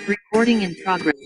Recording in progress.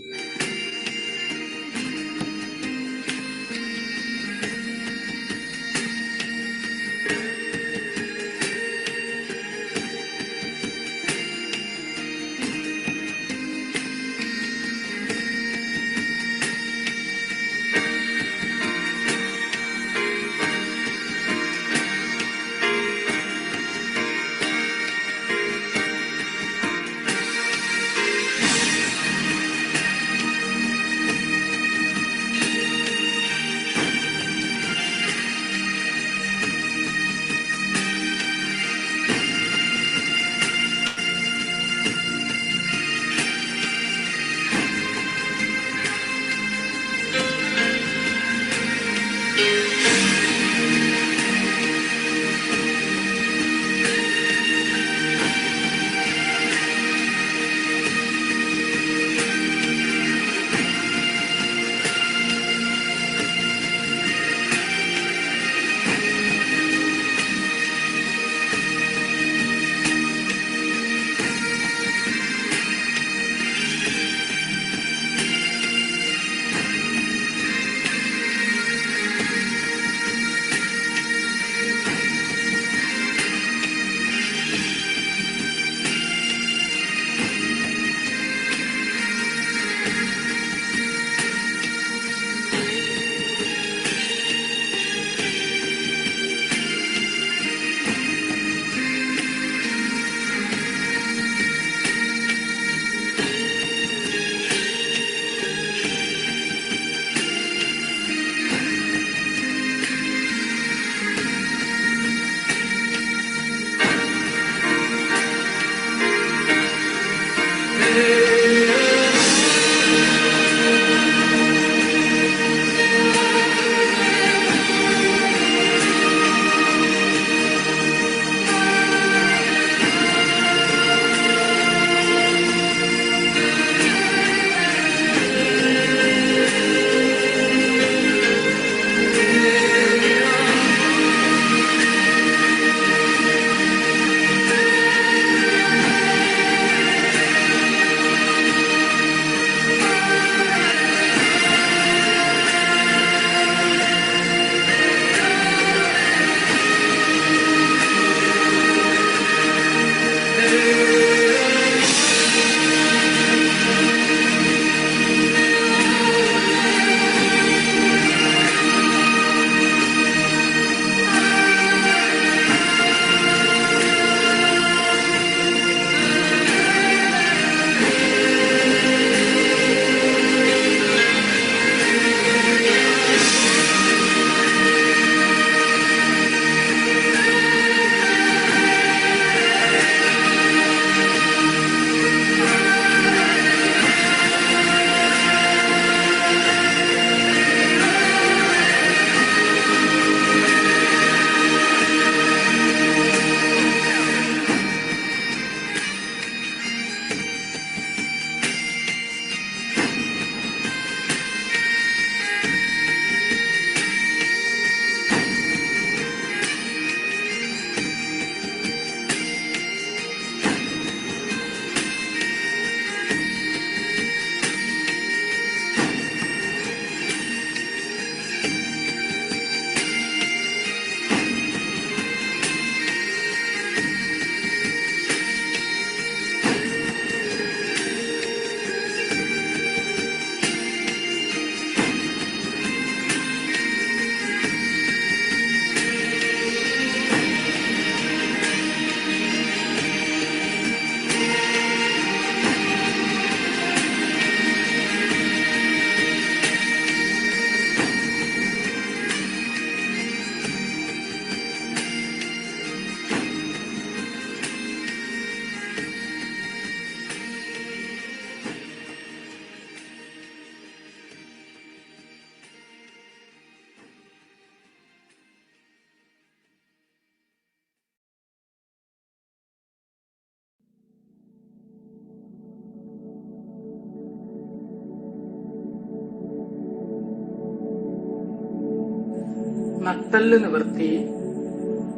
നട്ടെല്ല് നിവർത്തി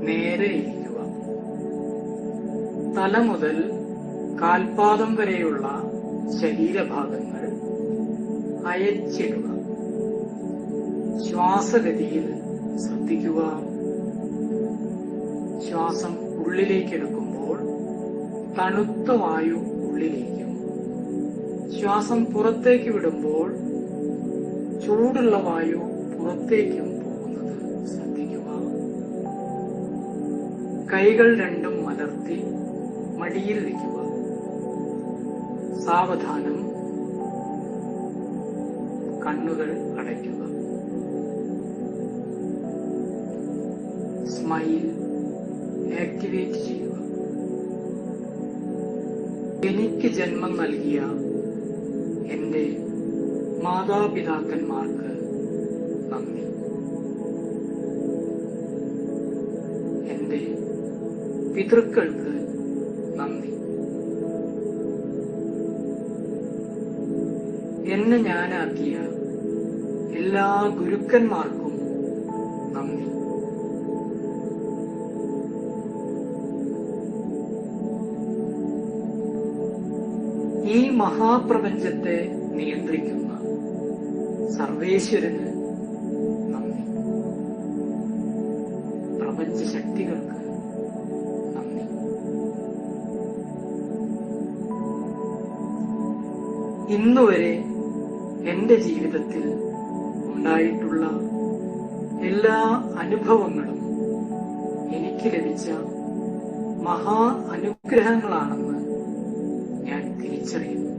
നേരെ ഇരിക്കുക. തല മുതൽ കാൽപാദം വരെയുള്ള ശരീരഭാഗങ്ങൾ അയച്ചിടുക. ശ്വാസഗതിയിൽ ശ്രദ്ധിക്കുക. ശ്വാസം ഉള്ളിലേക്കെടുക്കുമ്പോൾ തണുത്ത വായു ഉള്ളിലേക്കും, ശ്വാസം പുറത്തേക്ക് വിടുമ്പോൾ ചൂടുള്ള വായു പുറത്തേക്കും പോകുന്നത് ശ്രദ്ധിക്കുക. കൈകൾ രണ്ടും മലർത്തി മടിയിൽ വയ്ക്കുക. സാവധാനം കണ്ണുകൾ അടയ്ക്കുക. സ്മൈൽ ആക്ടിവേറ്റ് ചെയ്യുക. എനിക്ക് ജന്മം നൽകിയ എന്റെ മാതാപിതാക്കന്മാർക്ക് നന്ദി. എന്റെ പിതൃക്കൾക്ക് നന്ദി. എന്നെ ഞാനാക്കിയ എല്ലാ ഗുരുക്കന്മാർക്കും നന്ദി. ഈ മഹാപ്രപഞ്ചത്തെ നിയന്ത്രിക്കുന്ന സർവേശ്വരന് നന്ദി. പ്രപഞ്ച ശക്തികൾക്ക് നന്ദി. ഇന്നുവരെ എന്റെ ജീവിതത്തിൽ ഉണ്ടായിട്ടുള്ള എല്ലാ അനുഭവങ്ങളും എനിക്ക് ലഭിച്ച മഹാ അനുഗ്രഹങ്ങളാണെന്ന് ഞാൻ തിരിച്ചറിയുന്നു.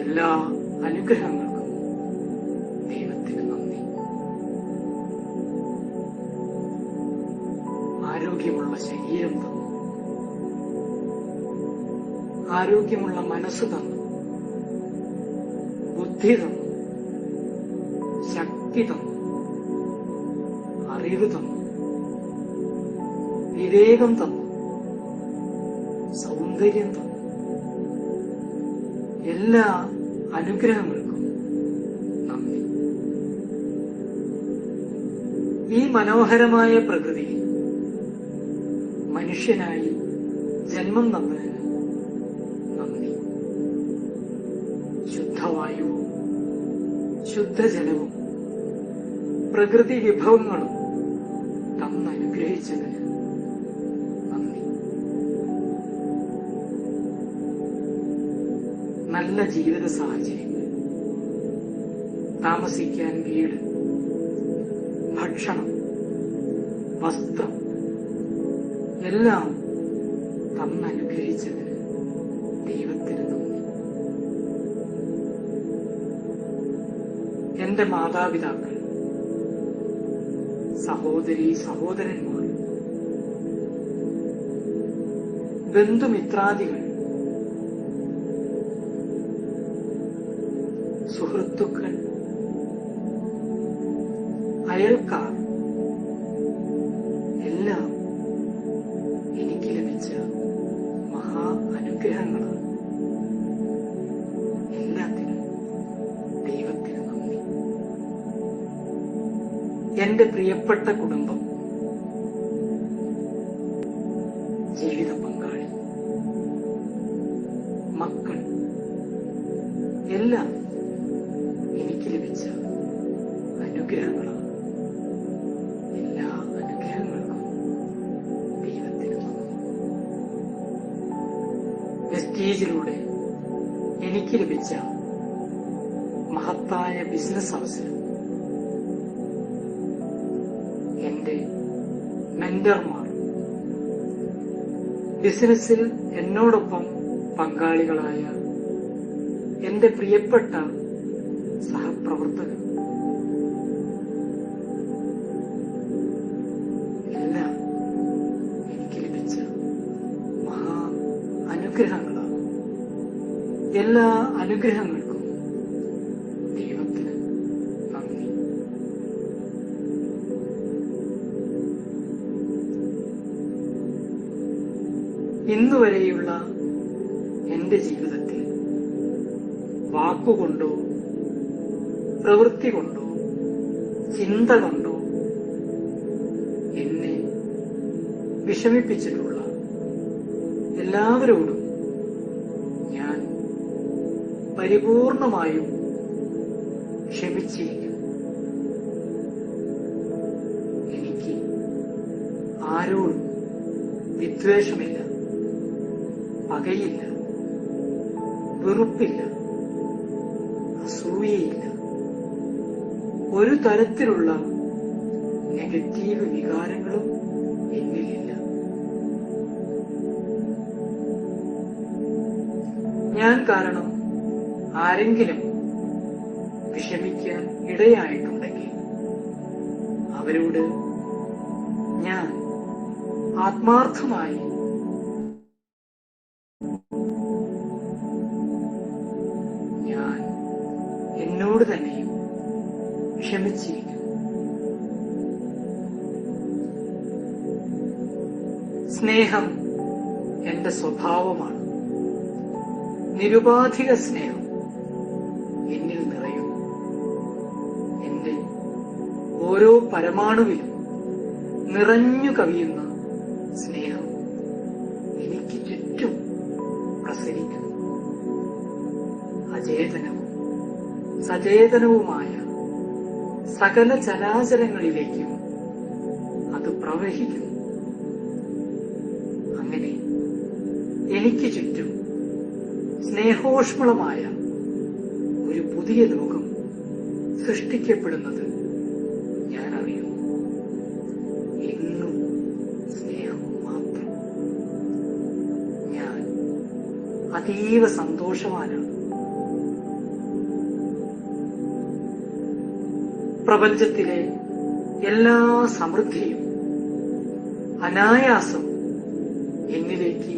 എല്ലാ അനുഗ്രഹങ്ങൾക്കും ദൈവത്തിന് നന്ദി. ആരോഗ്യമുള്ള ശരീരം തന്നു, ആരോഗ്യമുള്ള മനസ്സ് തന്നു, ബുദ്ധി തന്നു, ശക്തി തന്നു, അറിവ് തന്നു, വിവേകം തന്നു, സൗന്ദര്യം തന്നു. എല്ലാ അനുഗ്രഹങ്ങൾക്കും നന്ദി. ഈ മനോഹരമായ പ്രകൃതിയിൽ മനുഷ്യനായി ജന്മം തന്നതിന് നന്ദി. ശുദ്ധവായുവും ശുദ്ധജലവും പ്രകൃതി വിഭവങ്ങളും തന്നനുഗ്രഹിച്ചതിന് നന്ദി. നല്ല ജീവിത സാഹചര്യങ്ങൾ, താമസിക്കാൻ വീട്, ഭക്ഷണം, വസ്ത്രം എല്ലാം തന്നനുഗ്രഹിച്ചതിന് ദൈവത്തിന് നന്ദി. എന്റെ മാതാപിതാക്കൾ, സഹോദരീ സഹോദരന്മാർ, ബന്ധുമിത്രാദികൾ, സുഹൃത്തുക്കൾ, അയൽക്കാർ എല്ലാം എനിക്ക് ലഭിച്ച മഹാ അനുഗ്രഹങ്ങളാണ്. എല്ലാത്തിനും ദൈവത്തിന് നന്ദി. എന്റെ പ്രിയപ്പെട്ട കുടുംബം, ജീവിത പങ്കാളി, മക്കൾ എല്ലാം എനിക്ക് ലഭിച്ച അനുഗ്രഹങ്ങളാണ്. എല്ലാ അനുഗ്രഹങ്ങൾക്കും ദൈവത്തിന് നന്ദി. വെസ്റ്റീജിലൂടെ എനിക്ക് ലഭിച്ച മഹത്തായ ബിസിനസ് അവസരം, എന്റെ മെന്റർമാർ, ബിസിനസ്സിൽ എന്നോടൊപ്പം പങ്കാളികളായ എന്റെ പ്രിയപ്പെട്ട സഹപ്രവർത്തകർ എല്ലാം എനിക്ക് ലഭിച്ച മഹാ അനുഗ്രഹങ്ങളാണ്. എല്ലാ അനുഗ്രഹങ്ങൾക്കും ദൈവത്തിന് നന്ദി. ഇന്നുവരെയുള്ള എന്റെ ജീവിതത്തിൽ വാക്കുകൊണ്ടോ പ്രവൃത്തി കൊണ്ടോ ചിന്ത കൊണ്ടോ എന്നെ വിഷമിപ്പിച്ചിട്ടുള്ള എല്ലാവരോടും ഞാൻ പരിപൂർണമായും ക്ഷമിച്ചിരിക്കും. എനിക്ക് ആരോടും വിദ്വേഷമില്ല, പകയില്ല, വെറുപ്പില്ല, അസൂയയില്ല, ഒരു തരത്തിലുള്ള നെഗറ്റീവ് വികാരങ്ങളും എന്നിലില്ല. ഞാൻ കാരണം ആരെങ്കിലും വിഷമിക്കാൻ ഇടയായിട്ടുണ്ടെങ്കിൽ അവരോട് ഞാൻ ആത്മാർത്ഥമായി ഞാൻ എന്നോട് തന്നെയും ക്ഷമിച്ചിരിക്കും. സ്നേഹം എന്റെ സ്വഭാവമാണ്. നിരുപാധിക സ്നേഹം എന്നിൽ നിറയും. എന്റെ ഓരോ പരമാണുവിലും നിറഞ്ഞു കവിയുന്ന സ്നേഹം എനിക്ക് ചുറ്റും പ്രസരിക്കുന്നു. അചേതനവും സചേതനവുമായ സകല ചരാചരങ്ങളിലേക്കും അത് പ്രവഹിക്കുന്നു. അങ്ങനെ എനിക്ക് ചുറ്റും സ്നേഹോഷ്മളമായ ഒരു പുതിയ ലോകം സൃഷ്ടിക്കപ്പെടുന്നത് ഞാൻ അറിയുന്നു. എങ്ങും സ്നേഹം മാത്രം. ഞാൻ അതീവ സന്തോഷവാനാണ്. പ്രപഞ്ചത്തിലെ എല്ലാ സമൃദ്ധിയും അനായാസം എന്നിലേക്ക്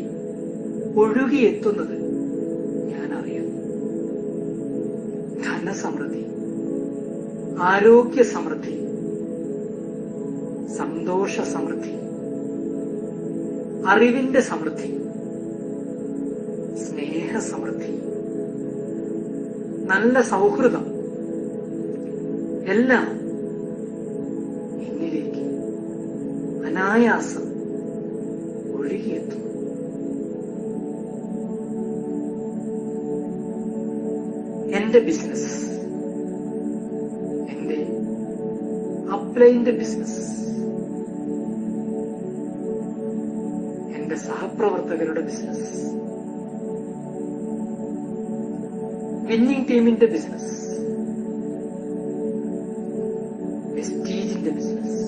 ഒഴുകിയെത്തുന്നത് ഞാൻ അറിയുന്നു. ധനസമൃദ്ധി, ആരോഗ്യ സമൃദ്ധി, സന്തോഷ സമൃദ്ധി, അറിവിന്റെ സമൃദ്ധി, സ്നേഹ സമൃദ്ധി, നല്ല സൗഹൃദം എല്ലാം എന്നിലേക്ക് അനായാസം ഒഴുകിയെത്തും. എന്റെ ബിസിനസ്, എന്റെ അപ്ലൈന്റെ ബിസിനസ്, എന്റെ സഹപ്രവർത്തകരുടെ ബിസിനസ്, വിന്നിംഗ് ടീമിന്റെ ബിസിനസ്, വെസ്റ്റീജിന്റെ ബിസിനസ്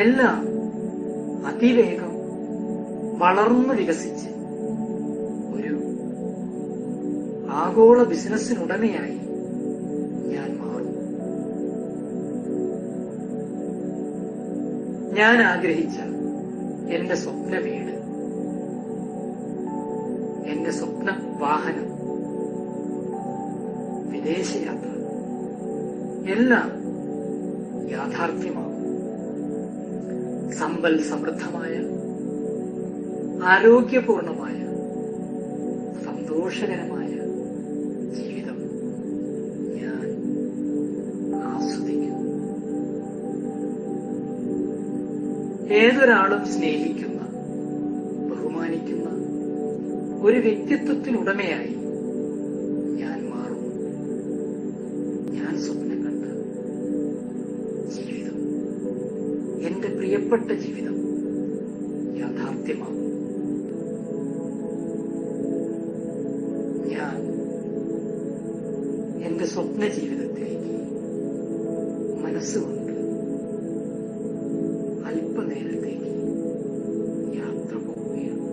എല്ലാം അതിവേഗം വളർന്നു വികസിച്ച് ഒരു ആഗോള ബിസിനസ്സിനുടമയായി ഞാൻ മാറും. ഞാൻ ആഗ്രഹിച്ച എന്റെ സ്വപ്ന വീട്, എന്റെ സ്വപ്ന വാഹനം, വിദേശയാത്ര എല്ലാം യാഥാർത്ഥ്യമാകും. സമ്പൽ സമൃദ്ധമായ, ആരോഗ്യപൂർണമായ, സന്തോഷകരമായ ജീവിതം ഞാൻ ആസ്വദിക്കും. ഏതൊരാളും സ്നേഹിക്കുന്ന, ബഹുമാനിക്കുന്ന ഒരു വ്യക്തിത്വത്തിനുടമയായി ഞാൻ മാറും. ഞാൻ സ്വപ്നം കണ്ട ജീവിതം, എന്റെ പ്രിയപ്പെട്ട ജീവിതം യാഥാർത്ഥ്യമാകും. ഞാൻ എന്റെ സ്വപ്ന ജീവിതത്തിലേക്ക് മനസ്സുകൊണ്ട് അല്പനേരത്തേക്ക് യാത്ര പോവുകയാണ്.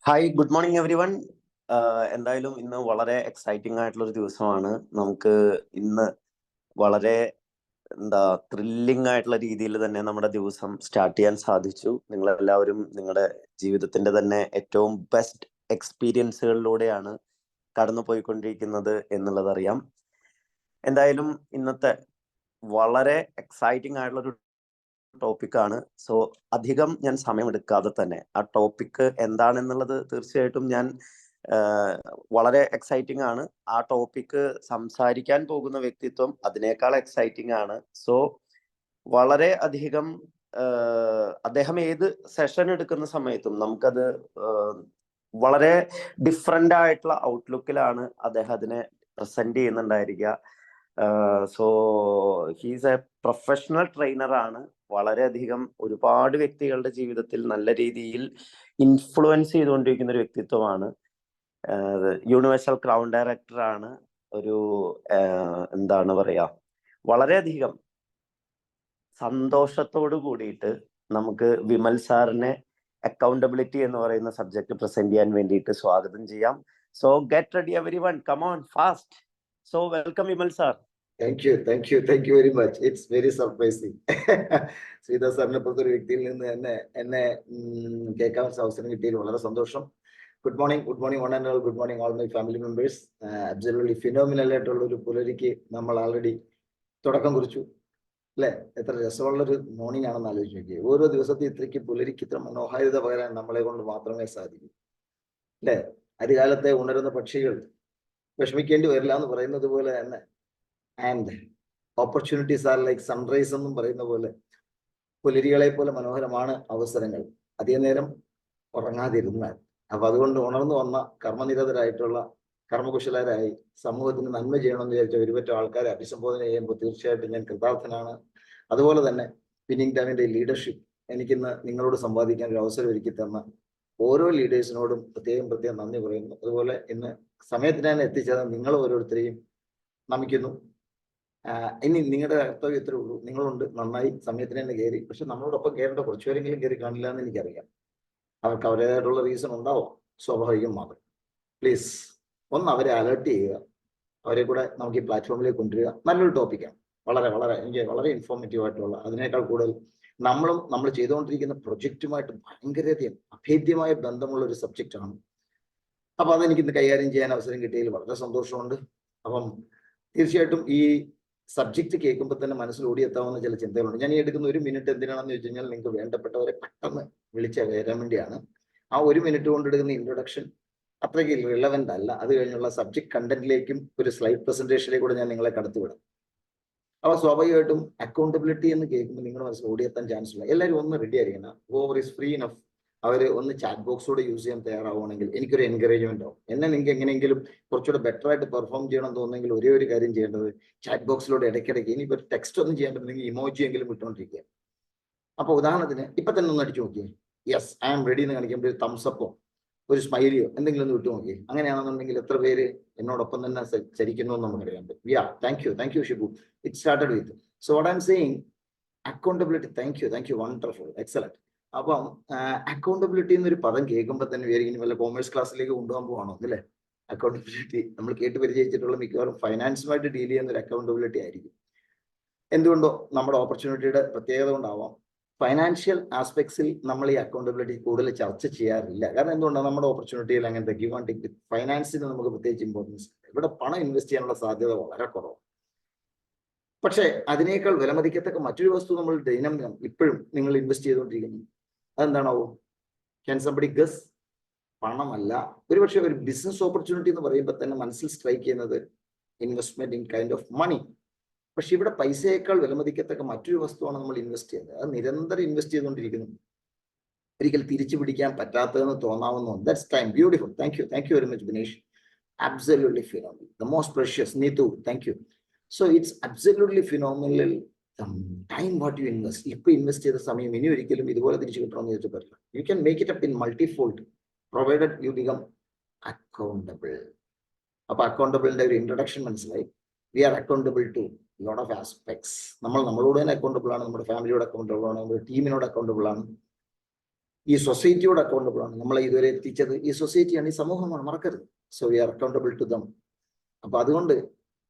Hi, good morning every one. എന്തായാലും ഇന്ന് വളരെ എക്സൈറ്റിംഗ് ആയിട്ടുള്ള ഒരു ദിവസമാണ്. നമുക്ക് ഇന്ന് വളരെ ത്രില്ലിംഗ് ആയിട്ടുള്ള രീതിയിൽ തന്നെ നമ്മുടെ ദിവസം സ്റ്റാർട്ട് ചെയ്യാൻ സാധിച്ചു. നിങ്ങളെല്ലാവരും നിങ്ങളുടെ ജീവിതത്തിന്റെ തന്നെ ഏറ്റവും ബെസ്റ്റ് എക്സ്പീരിയൻസുകളിലൂടെയാണ് കടന്നു പോയിക്കൊണ്ടിരിക്കുന്നത് എന്നുള്ളതറിയാം. എന്തായാലും ഇന്നത്തെ വളരെ എക്സൈറ്റിംഗ് ആയിട്ടുള്ള ഒരു ടോപ്പിക്കാണ്. സോ അധികം ഞാൻ സമയമെടുക്കാതെ തന്നെ ആ ടോപ്പിക്ക് എന്താണെന്നുള്ളത് തീർച്ചയായിട്ടും ഞാൻ വളരെ എക്സൈറ്റിംഗ് ആണ്. ആ ടോപ്പിക്ക് സംസാരിക്കാൻ പോകുന്ന വ്യക്തിത്വം അതിനേക്കാൾ എക്സൈറ്റിംഗ് ആണ്. സോ വളരെ അധികം അദ്ദേഹം ഏത് സെഷൻ എടുക്കുന്ന സമയത്തും നമുക്കത് വളരെ ഡിഫറെന്റ് ആയിട്ടുള്ള ഔട്ട്ലുക്കിലാണ് അദ്ദേഹം അതിനെ പ്രസന്റ് ചെയ്യുന്നുണ്ടായിരിക്കുക. So he's a professional trainer ആണ്. വളരെയധികം ഒരുപാട് വ്യക്തികളുടെ ജീവിതത്തിൽ നല്ല രീതിയിൽ ഇൻഫ്ലുവൻസ് ചെയ്തുകൊണ്ടിരിക്കുന്ന ഒരു വ്യക്തിത്വമാണ്. യൂണിവേഴ്സൽ ക്രൗൺ ഡയറക്ടർ ആണ്. ഒരു എന്താണ് പറയാ, വളരെയധികം സന്തോഷത്തോട് കൂടിയിട്ട് നമുക്ക് വിമൽ സാറിനെ അക്കൗണ്ടബിലിറ്റി എന്ന് പറയുന്ന സബ്ജക്ട് പ്രസന്റ് ചെയ്യാൻ വേണ്ടിയിട്ട് സ്വാഗതം ചെയ്യാം. So get ready every one, come on fast. So welcome Vimal sir. Thank you very much. It's very surprising. Sridhar സാറിനെ പോലത്തെ ഒരു വ്യക്തിയിൽ നിന്ന് എന്നെ കേൾക്കാൻ അവസരം കിട്ടിയതിൽ വളരെ സന്തോഷം. Good morning one and all. Good morning all my family members. Absolutely phenomenal ആയിട്ടുള്ള ഒരു പുലരിക്ക് നമ്മൾ ആൾറെഡി തുടക്കം കുറിച്ചു അല്ലെ? എത്ര രസമുള്ളൊരു മോർണിംഗ് ആണെന്ന് ആലോചിച്ച് നോക്കിയേ. ഓരോ ദിവസത്തെ ഇത്രയ്ക്ക് പുലരിക്ക് ഇത്ര മനോഹാരിത പകരാൻ നമ്മളെ കൊണ്ട് മാത്രമേ സാധിക്കൂ അല്ലെ? അധികാലത്തെ ഉണരുന്ന പക്ഷികൾ വിഷമിക്കേണ്ടി വരില്ല എന്ന് പറയുന്നത് പോലെ തന്നെ and opportunities are like sunrise എന്നും പറയുന്ന പോലെ പുലരികളെ പോലെ മനോഹരമാണ് അവസരങ്ങൾ അധിക നേരം ഉറങ്ങാതിരുന്നാൽ. അപ്പൊ അതുകൊണ്ട് ഉണർന്നു വന്ന കർമ്മനിരതരായിട്ടുള്ള കർമ്മകുശലരായി സമൂഹത്തിന് നന്മ ചെയ്യണമെന്ന് വിചാരിച്ച ഒരുപറ്റം ആൾക്കാരെ അഭിസംബോധന ചെയ്യുമ്പോൾ തീർച്ചയായിട്ടും ഞാൻ കൃതാർത്ഥനാണ്. അതുപോലെ തന്നെ വിന്നിംഗ് ടൈമിന്റെ ലീഡർഷിപ്പ് എനിക്കിന്ന് നിങ്ങളോട് സംവാദിക്കാൻ ഒരു അവസരം ഒരുക്കി തന്ന ഓരോ ലീഡേഴ്സിനോടും പ്രത്യേകം നന്ദി പറയുന്നു. അതുപോലെ ഇന്ന് സമയത്തിനാണ് എത്തിച്ചേർന്ന നിങ്ങൾ ഓരോരുത്തരെയും നമിക്കുന്നു. ഇനി നിങ്ങളുടെ കർത്തവ്യം ഇത്രേ ഉള്ളൂ. നിങ്ങളുണ്ട്, നന്നായി സമയത്തിന് തന്നെ കയറി. പക്ഷെ നമ്മളോടൊപ്പം കയറേണ്ട കുറച്ചുപേരെങ്കിലും കയറി കാണില്ല എന്ന് എനിക്കറിയാം. അവർക്ക് അവരുടേതായിട്ടുള്ള റീസൺ ഉണ്ടാവും, സ്വാഭാവികം മാത്രം. പ്ലീസ് ഒന്ന് അവരെ അലേർട്ട് ചെയ്യുക, അവരെ കൂടെ നമുക്ക് ഈ പ്ലാറ്റ്ഫോമിലേക്ക് കൊണ്ടുവരിക. നല്ലൊരു ടോപ്പിക്കാണ്, എനിക്ക് വളരെ ഇൻഫോർമേറ്റീവ് ആയിട്ടുള്ള, അതിനേക്കാൾ കൂടുതൽ നമ്മൾ ചെയ്തുകൊണ്ടിരിക്കുന്ന പ്രൊജക്റ്റുമായിട്ട് ഭയങ്കരധികം അഭേദ്യമായ ബന്ധമുള്ള ഒരു സബ്ജക്റ്റാണ്. അപ്പൊ അതെനിക്ക് ഇന്ന് കൈകാര്യം ചെയ്യാൻ അവസരം കിട്ടിയതിൽ വളരെ സന്തോഷമുണ്ട്. അപ്പം തീർച്ചയായിട്ടും ഈ സബ്ജക്റ്റ് കേൾക്കുമ്പോൾ തന്നെ മനസ്സിൽ ഓടിയെത്താവുന്ന ചില ചിന്തകളുണ്ട്. ഞാൻ ഈ എടുക്കുന്ന 1 മിനിറ്റ് എന്തിനാണെന്ന് വെച്ച് കഴിഞ്ഞാൽ നിങ്ങൾക്ക് വേണ്ടപ്പെട്ടവരെ പെട്ടെന്ന് വിളിച്ച് വരാൻ വേണ്ടിയാണ്. ആ 1 മിനിറ്റ് കൊണ്ട് എടുക്കുന്ന ഇൻട്രൊഡക്ഷൻ അത്രയ്ക്ക് റിലവൻ്റ് അല്ല. അത് കഴിഞ്ഞുള്ള സബ്ജക്ട് കണ്ടന്റിലേക്കും ഒരു സ്ലൈഡ് പ്രസന്റേഷനിലേക്ക് കൂടെ ഞാൻ നിങ്ങളെ കടത്തിവിടാം. അപ്പോൾ സ്വാഭാവികമായിട്ടും അക്കൗണ്ടബിലിറ്റി എന്ന് കേൾക്കുമ്പോൾ നിങ്ങളുടെ മനസ്സിൽ ഓടിയെത്താൻ ചാൻസ് ഇല്ല. എല്ലാവരും ഒന്ന് റെഡി ആയിരിക്കണം. Over is free enough. അവർ ഒന്ന് ചാറ്റ് ബോക്സോടെ യൂസ് ചെയ്യാൻ തയ്യാറാവുകയാണെങ്കിൽ എനിക്കൊരു എൻകറേജ്മെന്റ് ആവും. നിങ്ങൾക്ക് എങ്ങനെയെങ്കിലും കുറച്ചുകൂടെ ബെറ്റർ ആയിട്ട് പെർഫോം ചെയ്യണം തോന്നുന്നെങ്കിൽ ഒരേ ഒരു കാര്യം ചെയ്യേണ്ടത് ചാറ്റ് ബോക്സിലൂടെ ഇടയ്ക്കിടയ്ക്ക് ഇനിയിപ്പോൾ ടെക്സ്റ്റ് ഒന്നും ചെയ്യാൻ പറ്റുന്നെങ്കിൽ ഇമോജി എങ്കിലും വിട്ടുകൊണ്ടിരിക്കുക. അപ്പോൾ ഉദാഹരണത്തിന് ഇപ്പം തന്നെ ഒന്ന് അടിച്ചു നോക്കിയേ, യെസ് ഐ ആം റെഡി എന്ന് കാണിക്കുമ്പോൾ ഒരു തംസ് അപ്പോ ഒരു സ്മൈലിയോ എന്തെങ്കിലും ഒന്ന് വിട്ടു നോക്കിയേ. അങ്ങനെയാണെന്നുണ്ടെങ്കിൽ എത്ര പേര് എന്നോടൊപ്പം തന്നെ ചരിക്കുന്നു എന്ന് നമുക്കറിയാൻ പറ്റും. Thank you Shibu. It started with so what I am saying accountability. Thank you wonderful, excellent. അപ്പം അക്കൗണ്ടബിലിറ്റി എന്നൊരു പദം കേൾക്കുമ്പോൾ തന്നെ വിചാരിക്കും വല്ല കോമേഴ്സ് ക്ലാസ്സിലേക്ക് കൊണ്ടുപോകാൻ പോകണോ അല്ലേ? അക്കൗണ്ടബിലിറ്റി നമ്മൾ കേട്ട് പരിചയിച്ചിട്ടുള്ള മിക്കവാറും ഫൈനാൻസുമായിട്ട് ഡീൽ ചെയ്യുന്ന ഒരു അക്കൗണ്ടബിലിറ്റി ആയിരിക്കും. എന്തുകൊണ്ടോ നമ്മുടെ ഓപ്പർച്യൂണിറ്റിയുടെ പ്രത്യേകത കൊണ്ടാവാം ഫൈനാൻഷ്യൽ ആസ്പെക്ട്സിൽ നമ്മൾ ഈ അക്കൗണ്ടബിലിറ്റി കൂടുതൽ ചർച്ച ചെയ്യാറില്ല. കാരണം എന്തുകൊണ്ടാണ് നമ്മുടെ ഓപ്പർച്യൂണിറ്റിയിൽ അങ്ങനത്തെ ഗിവ് ആൻഡ് ടേക്ക് ഫൈനാൻസിന് നമുക്ക് പ്രത്യേകിച്ച് ഇമ്പോർട്ടൻസ്. ഇവിടെ പണം ഇൻവെസ്റ്റ് ചെയ്യാനുള്ള സാധ്യത വളരെ കുറവാണ്. പക്ഷേ അതിനേക്കാൾ വിലമതിക്കത്തക്ക മറ്റൊരു വസ്തു നമ്മൾ ദൈനംദിനം ഇപ്പോഴും നിങ്ങൾ ഇൻവെസ്റ്റ് ചെയ്തുകൊണ്ടിരിക്കുന്നു. അതെന്താണാവോ? Can somebody guess? പണമല്ല. ഒരുപക്ഷെ ഒരു ബിസിനസ് ഓപ്പർച്യൂണിറ്റി എന്ന് പറയുമ്പോൾ തന്നെ മനസ്സിൽ സ്ട്രൈക്ക് ചെയ്യുന്നത് investment in kind of money. പക്ഷെ ഇവിടെ പൈസയേക്കാൾ വിലമതിക്കത്തക്ക മറ്റൊരു വസ്തുവാണ് നമ്മൾ ഇൻവെസ്റ്റ് ചെയ്യുന്നത്. അത് നിരന്തരം ഇൻവെസ്റ്റ് ചെയ്തുകൊണ്ടിരിക്കുന്നു, ഒരിക്കൽ തിരിച്ചു പിടിക്കാൻ പറ്റാത്തതെന്ന് തോന്നാവുന്നു. That's time. Beautiful. Thank you very much Binesh. Absolutely phenomenal. The most precious Neethu. Thank you. So it's absolutely phenomenal time what you invest. ഇപ്പൊ ഇൻവെസ്റ്റ് ചെയ്ത സമയം ഇനി ഒരിക്കലും ഇതുപോലെ തിരിച്ചു കിട്ടണമെന്ന് ചോദിച്ചാൽ പറ്റില്ല. You can make it up in multifold provided you become accountable. അപ്പൊ അക്കൗണ്ടബിളിന്റെ ഒരു ഇൻട്രൊഡക്ഷൻ മനസ്സിലായി. We are accountable to lot of aspects. നമ്മളോട് തന്നെ അക്കൗണ്ടബിൾ ആണ്, നമ്മുടെ ഫാമിലിയോട് അക്കൗണ്ടബിൾ ആണ്, നമ്മുടെ ടീമിനോട് അക്കൗണ്ടബിൾ ആണ്, ഈ സൊസൈറ്റിയോട് അക്കൗണ്ടബിൾ ആണ്. നമ്മളെ ഇതുവരെ എത്തിച്ചത് ഈ സൊസൈറ്റിയാണ്, ഈ സമൂഹമാണ്, മറക്കരുത്. So we are accountable to them. അപ്പൊ അതുകൊണ്ട്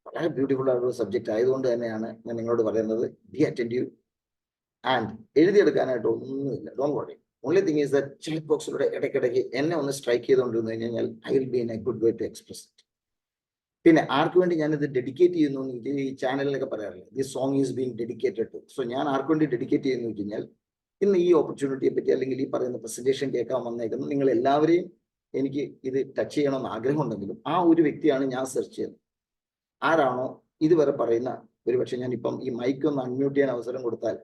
വളരെ ബ്യൂട്ടിഫുൾ ആയിട്ടുള്ള സബ്ജക്റ്റ് ആയതുകൊണ്ട് തന്നെയാണ് ഞാൻ നിങ്ങളോട് പറയുന്നത്, ബി അറ്റൻറ്റീവ് ആൻഡ് എഴുതിയെടുക്കാനായിട്ട് ഒന്നുമില്ല. Don't worry. Only thing is that chat ബോക്സിലൂടെ ഇടയ്ക്കിടയ്ക്ക് എന്നെ ഒന്ന് സ്ട്രൈക്ക് ചെയ്തുകൊണ്ടിരുന്നു കഴിഞ്ഞാൽ I will be in a good way to express it. പിന്നെ ആർക്ക് വേണ്ടി ഞാനിത് ഡെഡിക്കേറ്റ് ചെയ്യുന്നു എന്ന് ഈ ചാനലിലൊക്കെ പറയാറില്ല, this song is being dedicated to. So ഞാൻ ആർക്ക് വേണ്ടി ഡെഡിക്കേറ്റ് ചെയ്യുന്നു വെച്ച് കഴിഞ്ഞാൽ, ഇന്ന് ഈ ഓപ്പർച്യൂണിറ്റിയെ പറ്റി അല്ലെങ്കിൽ ഈ പറയുന്ന പ്രസന്റേഷൻ കേൾക്കാൻ വന്നേക്കുന്ന നിങ്ങൾ എല്ലാവരെയും എനിക്ക് ഇത് ടച്ച് ചെയ്യണമെന്ന് ആഗ്രഹമുണ്ടെങ്കിലും ആ ഒരു വ്യക്തിയാണ് ഞാൻ സെർച്ച് ചെയ്യുന്നത്. ആരാണോ ഇതുവരെ പറയുന്ന, ഒരുപക്ഷെ ഞാനിപ്പം ഈ മൈക്ക് ഒന്ന് അൺമ്യൂട്ട് ചെയ്യാൻ അവസരം കൊടുത്താൽ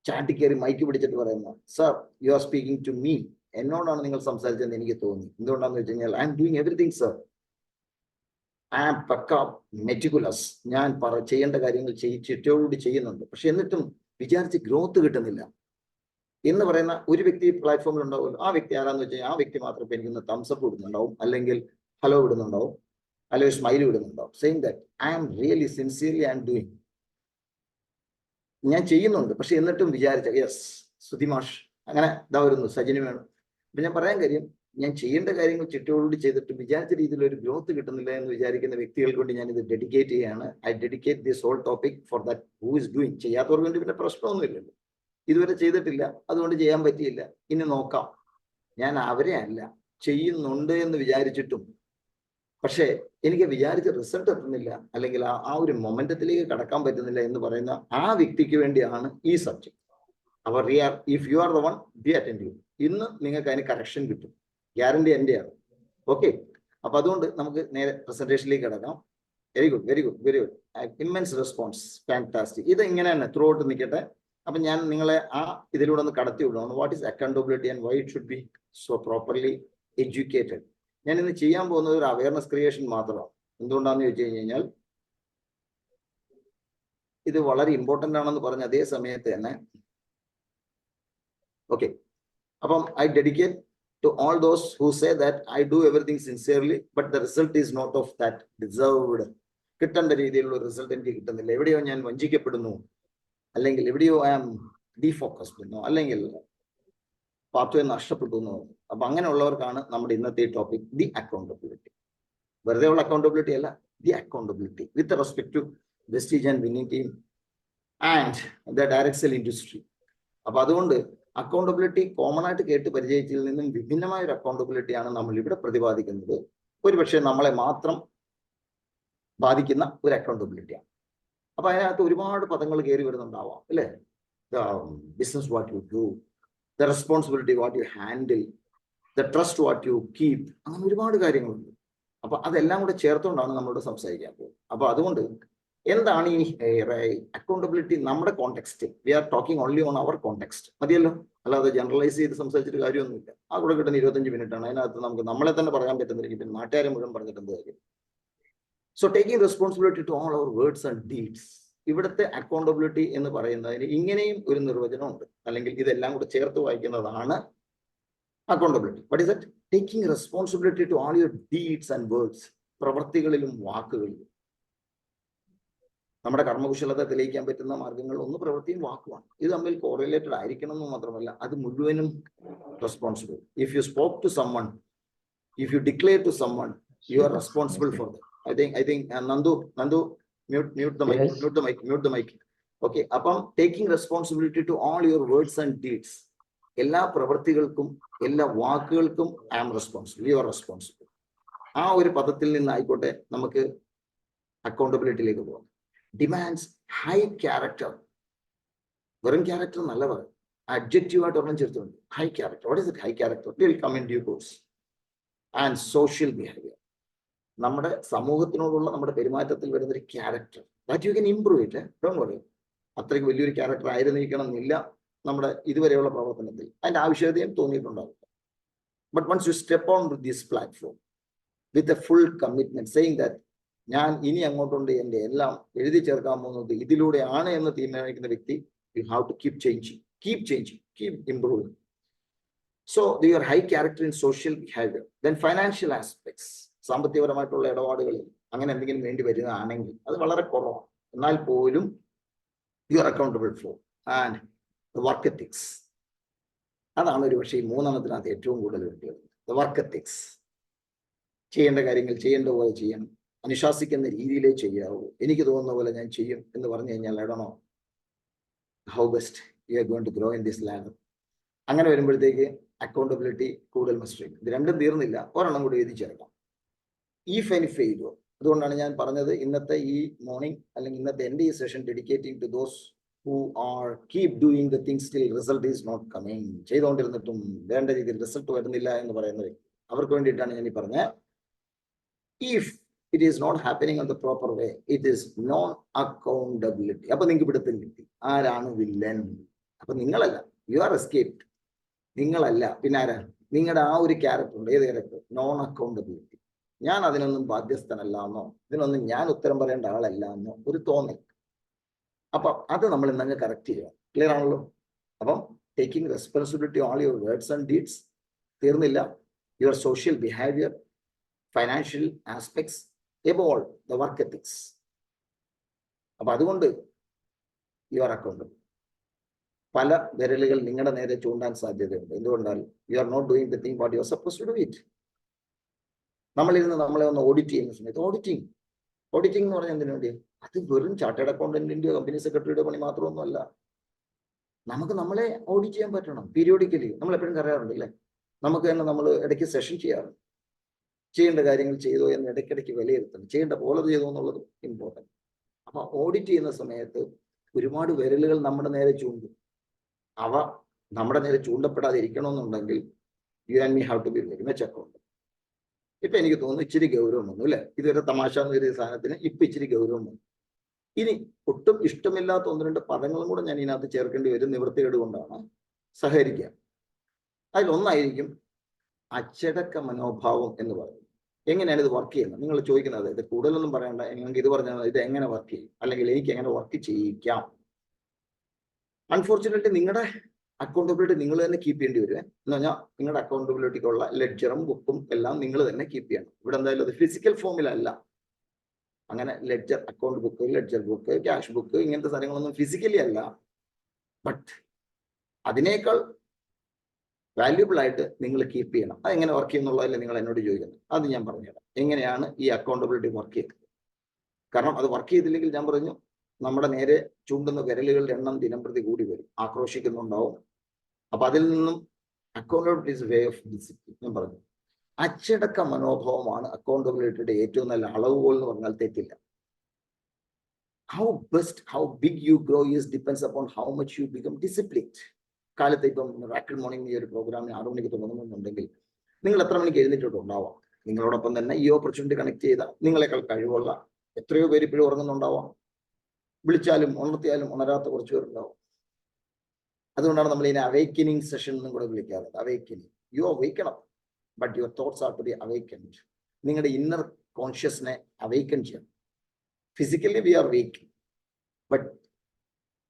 ചാറ്റിൽ കയറി മൈക്ക് പിടിച്ചിട്ട് പറയുന്ന, sir you are speaking to me, എന്നോടാണ് നിങ്ങൾ സംസാരിച്ചതെന്ന് എനിക്ക് തോന്നി. എന്തുകൊണ്ടാന്ന് വെച്ച് കഴിഞ്ഞാൽ I'm doing everything sir, I am pukka meticulous. ഞാൻ ചെയ്യേണ്ട കാര്യങ്ങൾ ചിട്ടയോടുകൂടി ചെയ്യുന്നുണ്ട്. പക്ഷെ എന്നിട്ടും വിചാരിച്ച് ഗ്രോത്ത് കിട്ടുന്നില്ല എന്ന് പറയുന്ന ഒരു വ്യക്തി പ്ലാറ്റ്ഫോമിൽ ഉണ്ടാവുമല്ലോ. ആ വ്യക്തി ആരാന്ന് വെച്ച് കഴിഞ്ഞാൽ ആ വ്യക്തി മാത്രം ഇപ്പൊ എനിക്കൊന്ന് തംസപ്പ് ഇടുന്നുണ്ടാവും, അല്ലെങ്കിൽ ഹലോ ഇടുന്നുണ്ടാവും, അല്ലെങ്കിൽ സ്മൈൽ ഇടുന്നുണ്ടാവും, same that I am really sincerely I am doing. ഞാൻ ചെയ്യുന്നുണ്ട്, പക്ഷെ എന്നിട്ടും വിചാരിച്ച യെസ് സുധിമാഷ് അങ്ങനെ ഇതാ വരുന്നു, സജിനി വേണം. അപ്പൊ ഞാൻ പറയാൻ കാര്യം, ഞാൻ ചെയ്യേണ്ട കാര്യങ്ങൾ ചിട്ടയോടുകൂടി ചെയ്തിട്ട് വിചാരിച്ച രീതിയിൽ ഒരു ഗ്രോത്ത് കിട്ടുന്നില്ല എന്ന് വിചാരിക്കുന്ന വ്യക്തികൾക്ക് വേണ്ടി ഞാൻ ഇത് ഡെഡിക്കേറ്റ് ചെയ്യാണ്. I dedicate this whole topic for that who is doing. ചെയ്യാത്തവർക്ക് വേണ്ടി പിന്നെ പ്രശ്നമൊന്നുമില്ലല്ലോ. ഇതുവരെ ചെയ്തിട്ടില്ല, അതുകൊണ്ട് ചെയ്യാൻ പറ്റിയില്ല, ഇനി നോക്കാം. ഞാൻ അവരെ അല്ല, ചെയ്യുന്നുണ്ട് എന്ന് വിചാരിച്ചിട്ടും പക്ഷേ എനിക്ക് വിചാരിച്ച റിസൾട്ട് എത്തുന്നില്ല, അല്ലെങ്കിൽ ആ ഒരു മൊമെന്റത്തിലേക്ക് കടക്കാൻ പറ്റുന്നില്ല എന്ന് പറയുന്ന ആ വ്യക്തിക്ക് വേണ്ടിയാണ് ഈ സബ്ജക്ട്. അവർ if you are the one, be attentive. ഇന്ന് നിങ്ങൾക്ക് അതിന് കറക്ഷൻ കിട്ടും, ഗ്യാരണ്ടി എന്റെയാണ്. ഓക്കെ, അപ്പൊ അതുകൊണ്ട് നമുക്ക് നേരെ പ്രസന്റേഷനിലേക്ക് കിടക്കാം. Very good, very good, very good. Immense response, fantastic. ഇത് ഇങ്ങനെ തന്നെ ത്രൂ ഔട്ട് നിൽക്കട്ടെ. അപ്പൊ ഞാൻ നിങ്ങളെ ആ ഇതിലൂടെ ഒന്ന് കടത്തി വിടുകയാണ്. What is accountability and why it should be so properly educated. ഞാൻ ഇന്ന് ചെയ്യാൻ പോകുന്നത് ഒരു അവയർനെസ് ക്രിയേഷൻ മാത്രമാണ്. എന്തുകൊണ്ടാന്ന് ചോദിച്ചു കഴിഞ്ഞാൽ ഇത് വളരെ ഇമ്പോർട്ടന്റ് ആണെന്ന് പറഞ്ഞ അതേ സമയത്ത് തന്നെ ഓക്കെ, അപ്പം I dedicate to all those who say that I do everything sincerely but the result is not of that deserved. കിട്ടേണ്ട രീതിയിലുള്ള റിസൾട്ട് എനിക്ക് കിട്ടുന്നില്ല, എവിടെയോ ഞാൻ വഞ്ചിക്കപ്പെടുന്നു, അല്ലെങ്കിൽ എവിടെയോ ഐ ആം ഡീഫോക്കസ്ഡ്, അല്ലെങ്കിൽ പാത്വേ നഷ്ടപ്പെട്ടു എന്ന് പറഞ്ഞു. അപ്പൊ അങ്ങനെയുള്ളവർക്കാണ് നമ്മുടെ ഇന്നത്തെ ടോപ്പിക്, ദി അക്കൗണ്ടബിലിറ്റി. വെറുതെ ഉള്ള അക്കൗണ്ടബിലിറ്റി അല്ല, the accountability with respect to Vestige and winning team and the direct sell industry. അപ്പൊ അതുകൊണ്ട് അക്കൗണ്ടബിലിറ്റി കോമൺ ആയിട്ട് കേട്ട് പരിചയിച്ചതിൽ നിന്നും വിഭിന്നമായ ഒരു അക്കൗണ്ടബിലിറ്റിയാണ് നമ്മൾ ഇവിടെ പ്രതിപാദിക്കുന്നത്. ഒരുപക്ഷെ നമ്മളെ മാത്രം ബാധിക്കുന്ന ഒരു അക്കൗണ്ടബിലിറ്റിയാണ്. അപ്പൊ അതിനകത്ത് ഒരുപാട് പദങ്ങൾ കയറി വരുന്നുണ്ടാവാം അല്ലേ. Business what you do, the responsibility what you handle, the trust what you keep, അങ്ങനെ ഒരുപാട് കാര്യങ്ങളുണ്ട്. അപ്പൊ അതെല്ലാം കൂടെ ചേർത്തുകൊണ്ടാണ് നമ്മളോട് സംസാരിക്കാൻ പോകുന്നത്. അപ്പൊ അതുകൊണ്ട് എന്താണ് ഈ അക്കൗണ്ടബിലിറ്റി നമ്മുടെ context? We are talking only on our context മതിയല്ലോ, അല്ലാതെ ജനറലൈസ് ചെയ്ത് സംസാരിച്ചിട്ട് കാര്യമൊന്നുമില്ല. ആ കൂടെ കിട്ടുന്ന 25 മിനിറ്റ് ആണ്, അതിനകത്ത് നമുക്ക് നമ്മളെ തന്നെ പറയാൻ പറ്റുന്നില്ലെങ്കിൽ പിന്നെ നാട്ടുകാരെ മുഴുവൻ പറഞ്ഞിട്ട് എന്ത് കാര്യം. So taking responsibility to all our words and deeds. ഇവിടുത്തെ അക്കൗണ്ടബിലിറ്റി എന്ന് പറയുന്നതിന് ഇങ്ങനെയും ഒരു നിർവചനമുണ്ട്, അല്ലെങ്കിൽ ഇതെല്ലാം കൂടെ ചേർത്ത് വായിക്കുന്നതാണ് accountability. What is that? Taking responsibility to all your deeds and words. പ്രവൃത്തികളിലും വാക്കുകളിലും നമ്മുടെ കർമ്മകുശലത തെളിയിക്കാൻ പറ്റുന്ന മാർഗങ്ങൾ ഒന്ന് പ്രവൃത്തിയും വാക്കുമാണ്. ഇത് തമ്മിൽ കോറിലേറ്റഡ് ആയിരിക്കണം എന്ന് മാത്രമല്ല, അത് മുഴുവനും responsible. If you spoke to summon, if you declare to summon, you are responsible for that. I think Nandu mute the mic. Yes. Mute the mic. Okay, അപ്പം taking responsibility to all your words and deeds. എല്ലാ പ്രവൃത്തികൾക്കും എല്ലാ വാക്കുകൾക്കും I am responsible, you are responsible. ആ ഒരു പദത്തിൽ നിന്നായിക്കോട്ടെ നമുക്ക് അക്കൗണ്ടബിലിറ്റിയിലേക്ക് പോകാം. Demands high character. വെറും ക്യാരക്ടർ നല്ല പറയും, അഡ്ജക്റ്റീവ് ആയിട്ട് ഒരെണ്ണം ചേർത്തുണ്ട്, high character. What is it? High character will come in due course. And social behaviour. നമ്മുടെ സമൂഹത്തിനോടുള്ള നമ്മുടെ പെരുമാറ്റത്തിൽ വരുന്നൊരു character that you can improve it. Don't worry. അത്രയ്ക്ക് വലിയൊരു ക്യാരക്ടർ ആയിരുന്നിരിക്കണം എന്നില്ല നമ്മുടെ ഇതുവരെയുള്ള പ്രവർത്തനത്തിൽ, അതിന്റെ ആവശ്യകതയും തോന്നിയിട്ടുണ്ടാവില്ല. But once you step on this platform with a full commitment saying that ഞാൻ ഇനി അങ്ങോട്ടുണ്ട് എൻ്റെ എല്ലാം എഴുതി ചേർക്കാൻ പോകുന്നത് ഇതിലൂടെയാണ് എന്ന് തീരുമാനിക്കുന്ന വ്യക്തി, you have to keep changing, keep improving. So your high character in social behaviour. Then financial aspects. സാമ്പത്തികപരമായിട്ടുള്ള ഇടപാടുകളിൽ അങ്ങനെ എന്തെങ്കിലും വേണ്ടി വരികയാണെങ്കിൽ അത് വളരെ കുറവാണ്, എന്നാൽ പോലും U are accountable four. And work ethics. അതാണ് ഒരു പക്ഷേ ഈ മൂന്നെണ്ണത്തിനകത്ത് ഏറ്റവും കൂടുതൽ വേണ്ടത്. Work ethics. ചെയ്യേണ്ട കാര്യങ്ങൾ ചെയ്യേണ്ട പോലെ ചെയ്യണം, അനുശാസിക്കുന്ന രീതിയിലേ ചെയ്യാവൂ, എനിക്ക് തോന്നുന്ന പോലെ ഞാൻ ചെയ്യും എന്ന് പറഞ്ഞു കഴിഞ്ഞാൽ I don't know how best you are going to grow in this land. അങ്ങനെ വരുമ്പോഴത്തേക്ക് അക്കൗണ്ടബിലിറ്റി കൂടുതൽ മസ്റ്റ്. ഇത് രണ്ടും തീർന്നില്ല, ഒരെണ്ണം കൂടി എഴുതി ചേർക്കാം, if any failure. അതുകൊണ്ടാണ് ഞാൻ പറഞ്ഞത് ഇന്നത്തെ ഈ മോർണിംഗ് അല്ലെങ്കിൽ ഇന്നത്തെ എൻ്റെ ഈ session dedicating to those who are keep doing the things till result is not coming. ചെയ്തുകൊണ്ടിരുന്നിട്ടും വേണ്ട രീതിയിൽ റിസൾട്ട് വരുന്നില്ല എന്ന് പറയുന്നത് അവർക്ക് വേണ്ടിയിട്ടാണ് ഞാൻ ഈ പറഞ്ഞത്. If it is not happening on the proper way, it is non accountability. അപ്പൊ നിങ്ങൾക്ക് പിടുത്തം കിട്ടി ആരാണ് വില്ലൻ. അപ്പൊ നിങ്ങളല്ല, യു ആർ എസ്കേപ്ഡ്. നിങ്ങളല്ല, പിന്നെ ആരാ? നിങ്ങളുടെ ആ ഒരു ക്യാരക്ടർ ഉണ്ട്. ഏത് ക്യാരക്ടർ? Non accountability. ഞാൻ അതിനൊന്നും ബാധ്യസ്ഥനല്ല എന്നോ ഇതിനൊന്നും ഞാൻ ഉത്തരം പറയേണ്ട ആളല്ല എന്നോ ഒരു തോന്നൽ. അപ്പൊ അത് നമ്മൾ ഇന്നങ്ങ് കറക്റ്റ് ചെയ്യുക. ക്ലിയർ ആണല്ലോ? അപ്പം taking responsibility all your words and deeds തീർന്നില്ല. Your social behaviour, financial aspects, above all the work ethics. അപ്പൊ അതുകൊണ്ട് യു ആർ അക്കൗണ്ടബിൾ. പല വിരലുകൾ നിങ്ങളുടെ നേരെ ചൂണ്ടാൻ സാധ്യതയുണ്ട്. എന്തുകൊണ്ടാൽ you are not doing the thing what you are suppose to do it. നമ്മളിരുന്ന് നമ്മളെ ഒന്ന് ഓഡിറ്റ് ചെയ്യുന്ന സമയത്ത് ഓഡിറ്റിംഗ് എന്ന് പറഞ്ഞാൽ എന്തിനു വേണ്ടി? അത് വെറും ചാർട്ടേഡ് അക്കൗണ്ടന്റിന്റെയോ കമ്പനി സെക്രട്ടറിയുടെ പണി മാത്രമൊന്നുമല്ല. നമുക്ക് നമ്മളെ ഓഡിറ്റ് ചെയ്യാൻ പറ്റണം പീരിയോഡിക്കലി. നമ്മൾ എപ്പോഴും പറയാറുണ്ട് അല്ലേ, നമുക്ക് തന്നെ നമ്മൾ ഇടയ്ക്ക് സെഷൻ ചെയ്യാറുണ്ട്. ചെയ്യേണ്ട കാര്യങ്ങൾ ചെയ്തോ എന്ന് ഇടയ്ക്കിടയ്ക്ക് വിലയിരുത്തണം, ചെയ്യേണ്ട പോലെ ചെയ്തോ എന്നുള്ളത് ഇമ്പോർട്ടൻറ്റ്. അപ്പൊ ഓഡിറ്റ് ചെയ്യുന്ന സമയത്ത് ഒരുപാട് വിരലുകൾ നമ്മുടെ നേരെ ചൂണ്ടും. അവ നമ്മുടെ നേരെ ചൂണ്ടപ്പെടാതിരിക്കണമെന്നുണ്ടെങ്കിൽ you and me have to be very much account. ഇപ്പൊ എനിക്ക് തോന്നുന്നു ഇച്ചിരി ഗൗരവം വന്നു അല്ലെ, ഇതൊരു തമാശ എന്ന് കരുതിയ സാധനത്തിന് ഇപ്പൊ ഇച്ചിരി ഗൗരവം വന്നു. ഇനി ഒട്ടും ഇഷ്ടമില്ലാത്ത ഒന്ന് രണ്ട് പദങ്ങളും കൂടെ ഞാൻ ഇതിനകത്ത് ചേർക്കേണ്ടി വരും, നിവൃത്തികേട് കൊണ്ടാണ്. സഹകരിക്കുക. അതിലൊന്നായിരിക്കും അച്ചടക്ക മനോഭാവം എന്ന് പറയുന്നത്. എങ്ങനെയാണ് ഇത് വർക്ക് ചെയ്യുന്നത്? നിങ്ങൾ ചോദിക്കുന്നത് ഇത് കൂടുതലൊന്നും പറയണ്ട, നിങ്ങൾക്ക് ഇത് പറഞ്ഞാൽ ഇത് എങ്ങനെ വർക്ക് ചെയ്യും, അല്ലെങ്കിൽ എനിക്ക് എങ്ങനെ വർക്ക് ചെയ്യിക്കാം. അൺഫോർച്ചുനേറ്റ്ലി നിങ്ങളുടെ അക്കൗണ്ടബിലിറ്റി നിങ്ങൾ തന്നെ കീപ്പ് ചെയ്യേണ്ടി വരും. എന്ന് പറഞ്ഞാൽ നിങ്ങളുടെ അക്കൗണ്ടബിലിറ്റിക്കുള്ള ലെഡ്ജറും ബുക്കും എല്ലാം നിങ്ങൾ തന്നെ കീപ്പ് ചെയ്യണം. ഇവിടെ എന്തായാലും അത് ഫിസിക്കൽ ഫോമിലല്ല. അങ്ങനെ ledger, account book, ledger book, cash book, ഇങ്ങനത്തെ സാധനങ്ങളൊന്നും ഫിസിക്കലി അല്ല. ബട്ട് അതിനേക്കാൾ വാല്യുബിൾ ആയിട്ട് നിങ്ങൾ കീപ്പ് ചെയ്യണം. അതെങ്ങനെ വർക്ക് ചെയ്യുന്നുള്ളതല്ലേ നിങ്ങൾ എന്നോട് ചോദിക്കുന്നത്. അത് ഞാൻ പറഞ്ഞുതരാം എങ്ങനെയാണ് ഈ അക്കൗണ്ടബിലിറ്റി വർക്ക് ചെയ്യുന്നത്. കാരണം അത് വർക്ക് ചെയ്തില്ലെങ്കിൽ ഞാൻ പറഞ്ഞു നമ്മുടെ നേരെ ചൂണ്ടുന്ന വിരലുകളുടെ എണ്ണം ദിനം പ്രതി കൂടി വരും, ആക്രോശിക്കുന്നുണ്ടാവും. അപ്പൊ അതിൽ നിന്നും accountability is way of discipline. ഞാൻ പറഞ്ഞു അച്ചടക്ക മനോഭാവമാണ് അക്കൗണ്ടബിലിറ്റിയുടെ ഏറ്റവും നല്ല അളവുകോൽ എന്ന് പറഞ്ഞാൽ തെറ്റില്ല. how big you grow is depends upon how much you become disciplined. കാലത്ത് ഇപ്പം റാക്കിഡ് മോർണിംഗ് ഈ ഒരു പ്രോഗ്രാമിന് 6 മണിക്ക് തുടങ്ങുന്നുണ്ടെങ്കിൽ നിങ്ങൾ എത്ര മണിക്ക് എഴുന്നേറ്റിട്ടുണ്ടാവാം? നിങ്ങളോടൊപ്പം തന്നെ ഈ ഓപ്പർച്യൂണിറ്റി കണക്ട് ചെയ്ത നിങ്ങളെക്കാൾ കഴിവുള്ള എത്രയോ പേര് ഇപ്പോഴും ഉറങ്ങുന്നുണ്ടാവാം. വിളിച്ചാലും ഉണർത്തിയാലും ഉണരാത്ത കുറച്ച് പേരുണ്ടാവും. അതുകൊണ്ടാണ് നമ്മൾ ഇതിനെ അവേക്കനിങ് സെഷൻ എന്നും കൂടെ വിളിക്കാറുണ്ട്. Awakening, you awaken, but your thoughts are to be awakened. നിങ്ങളുടെ ഇന്നർ കോൺഷ്യസിനെ അവേക്കൻ ചെയ്യണം. Physically we are weak, but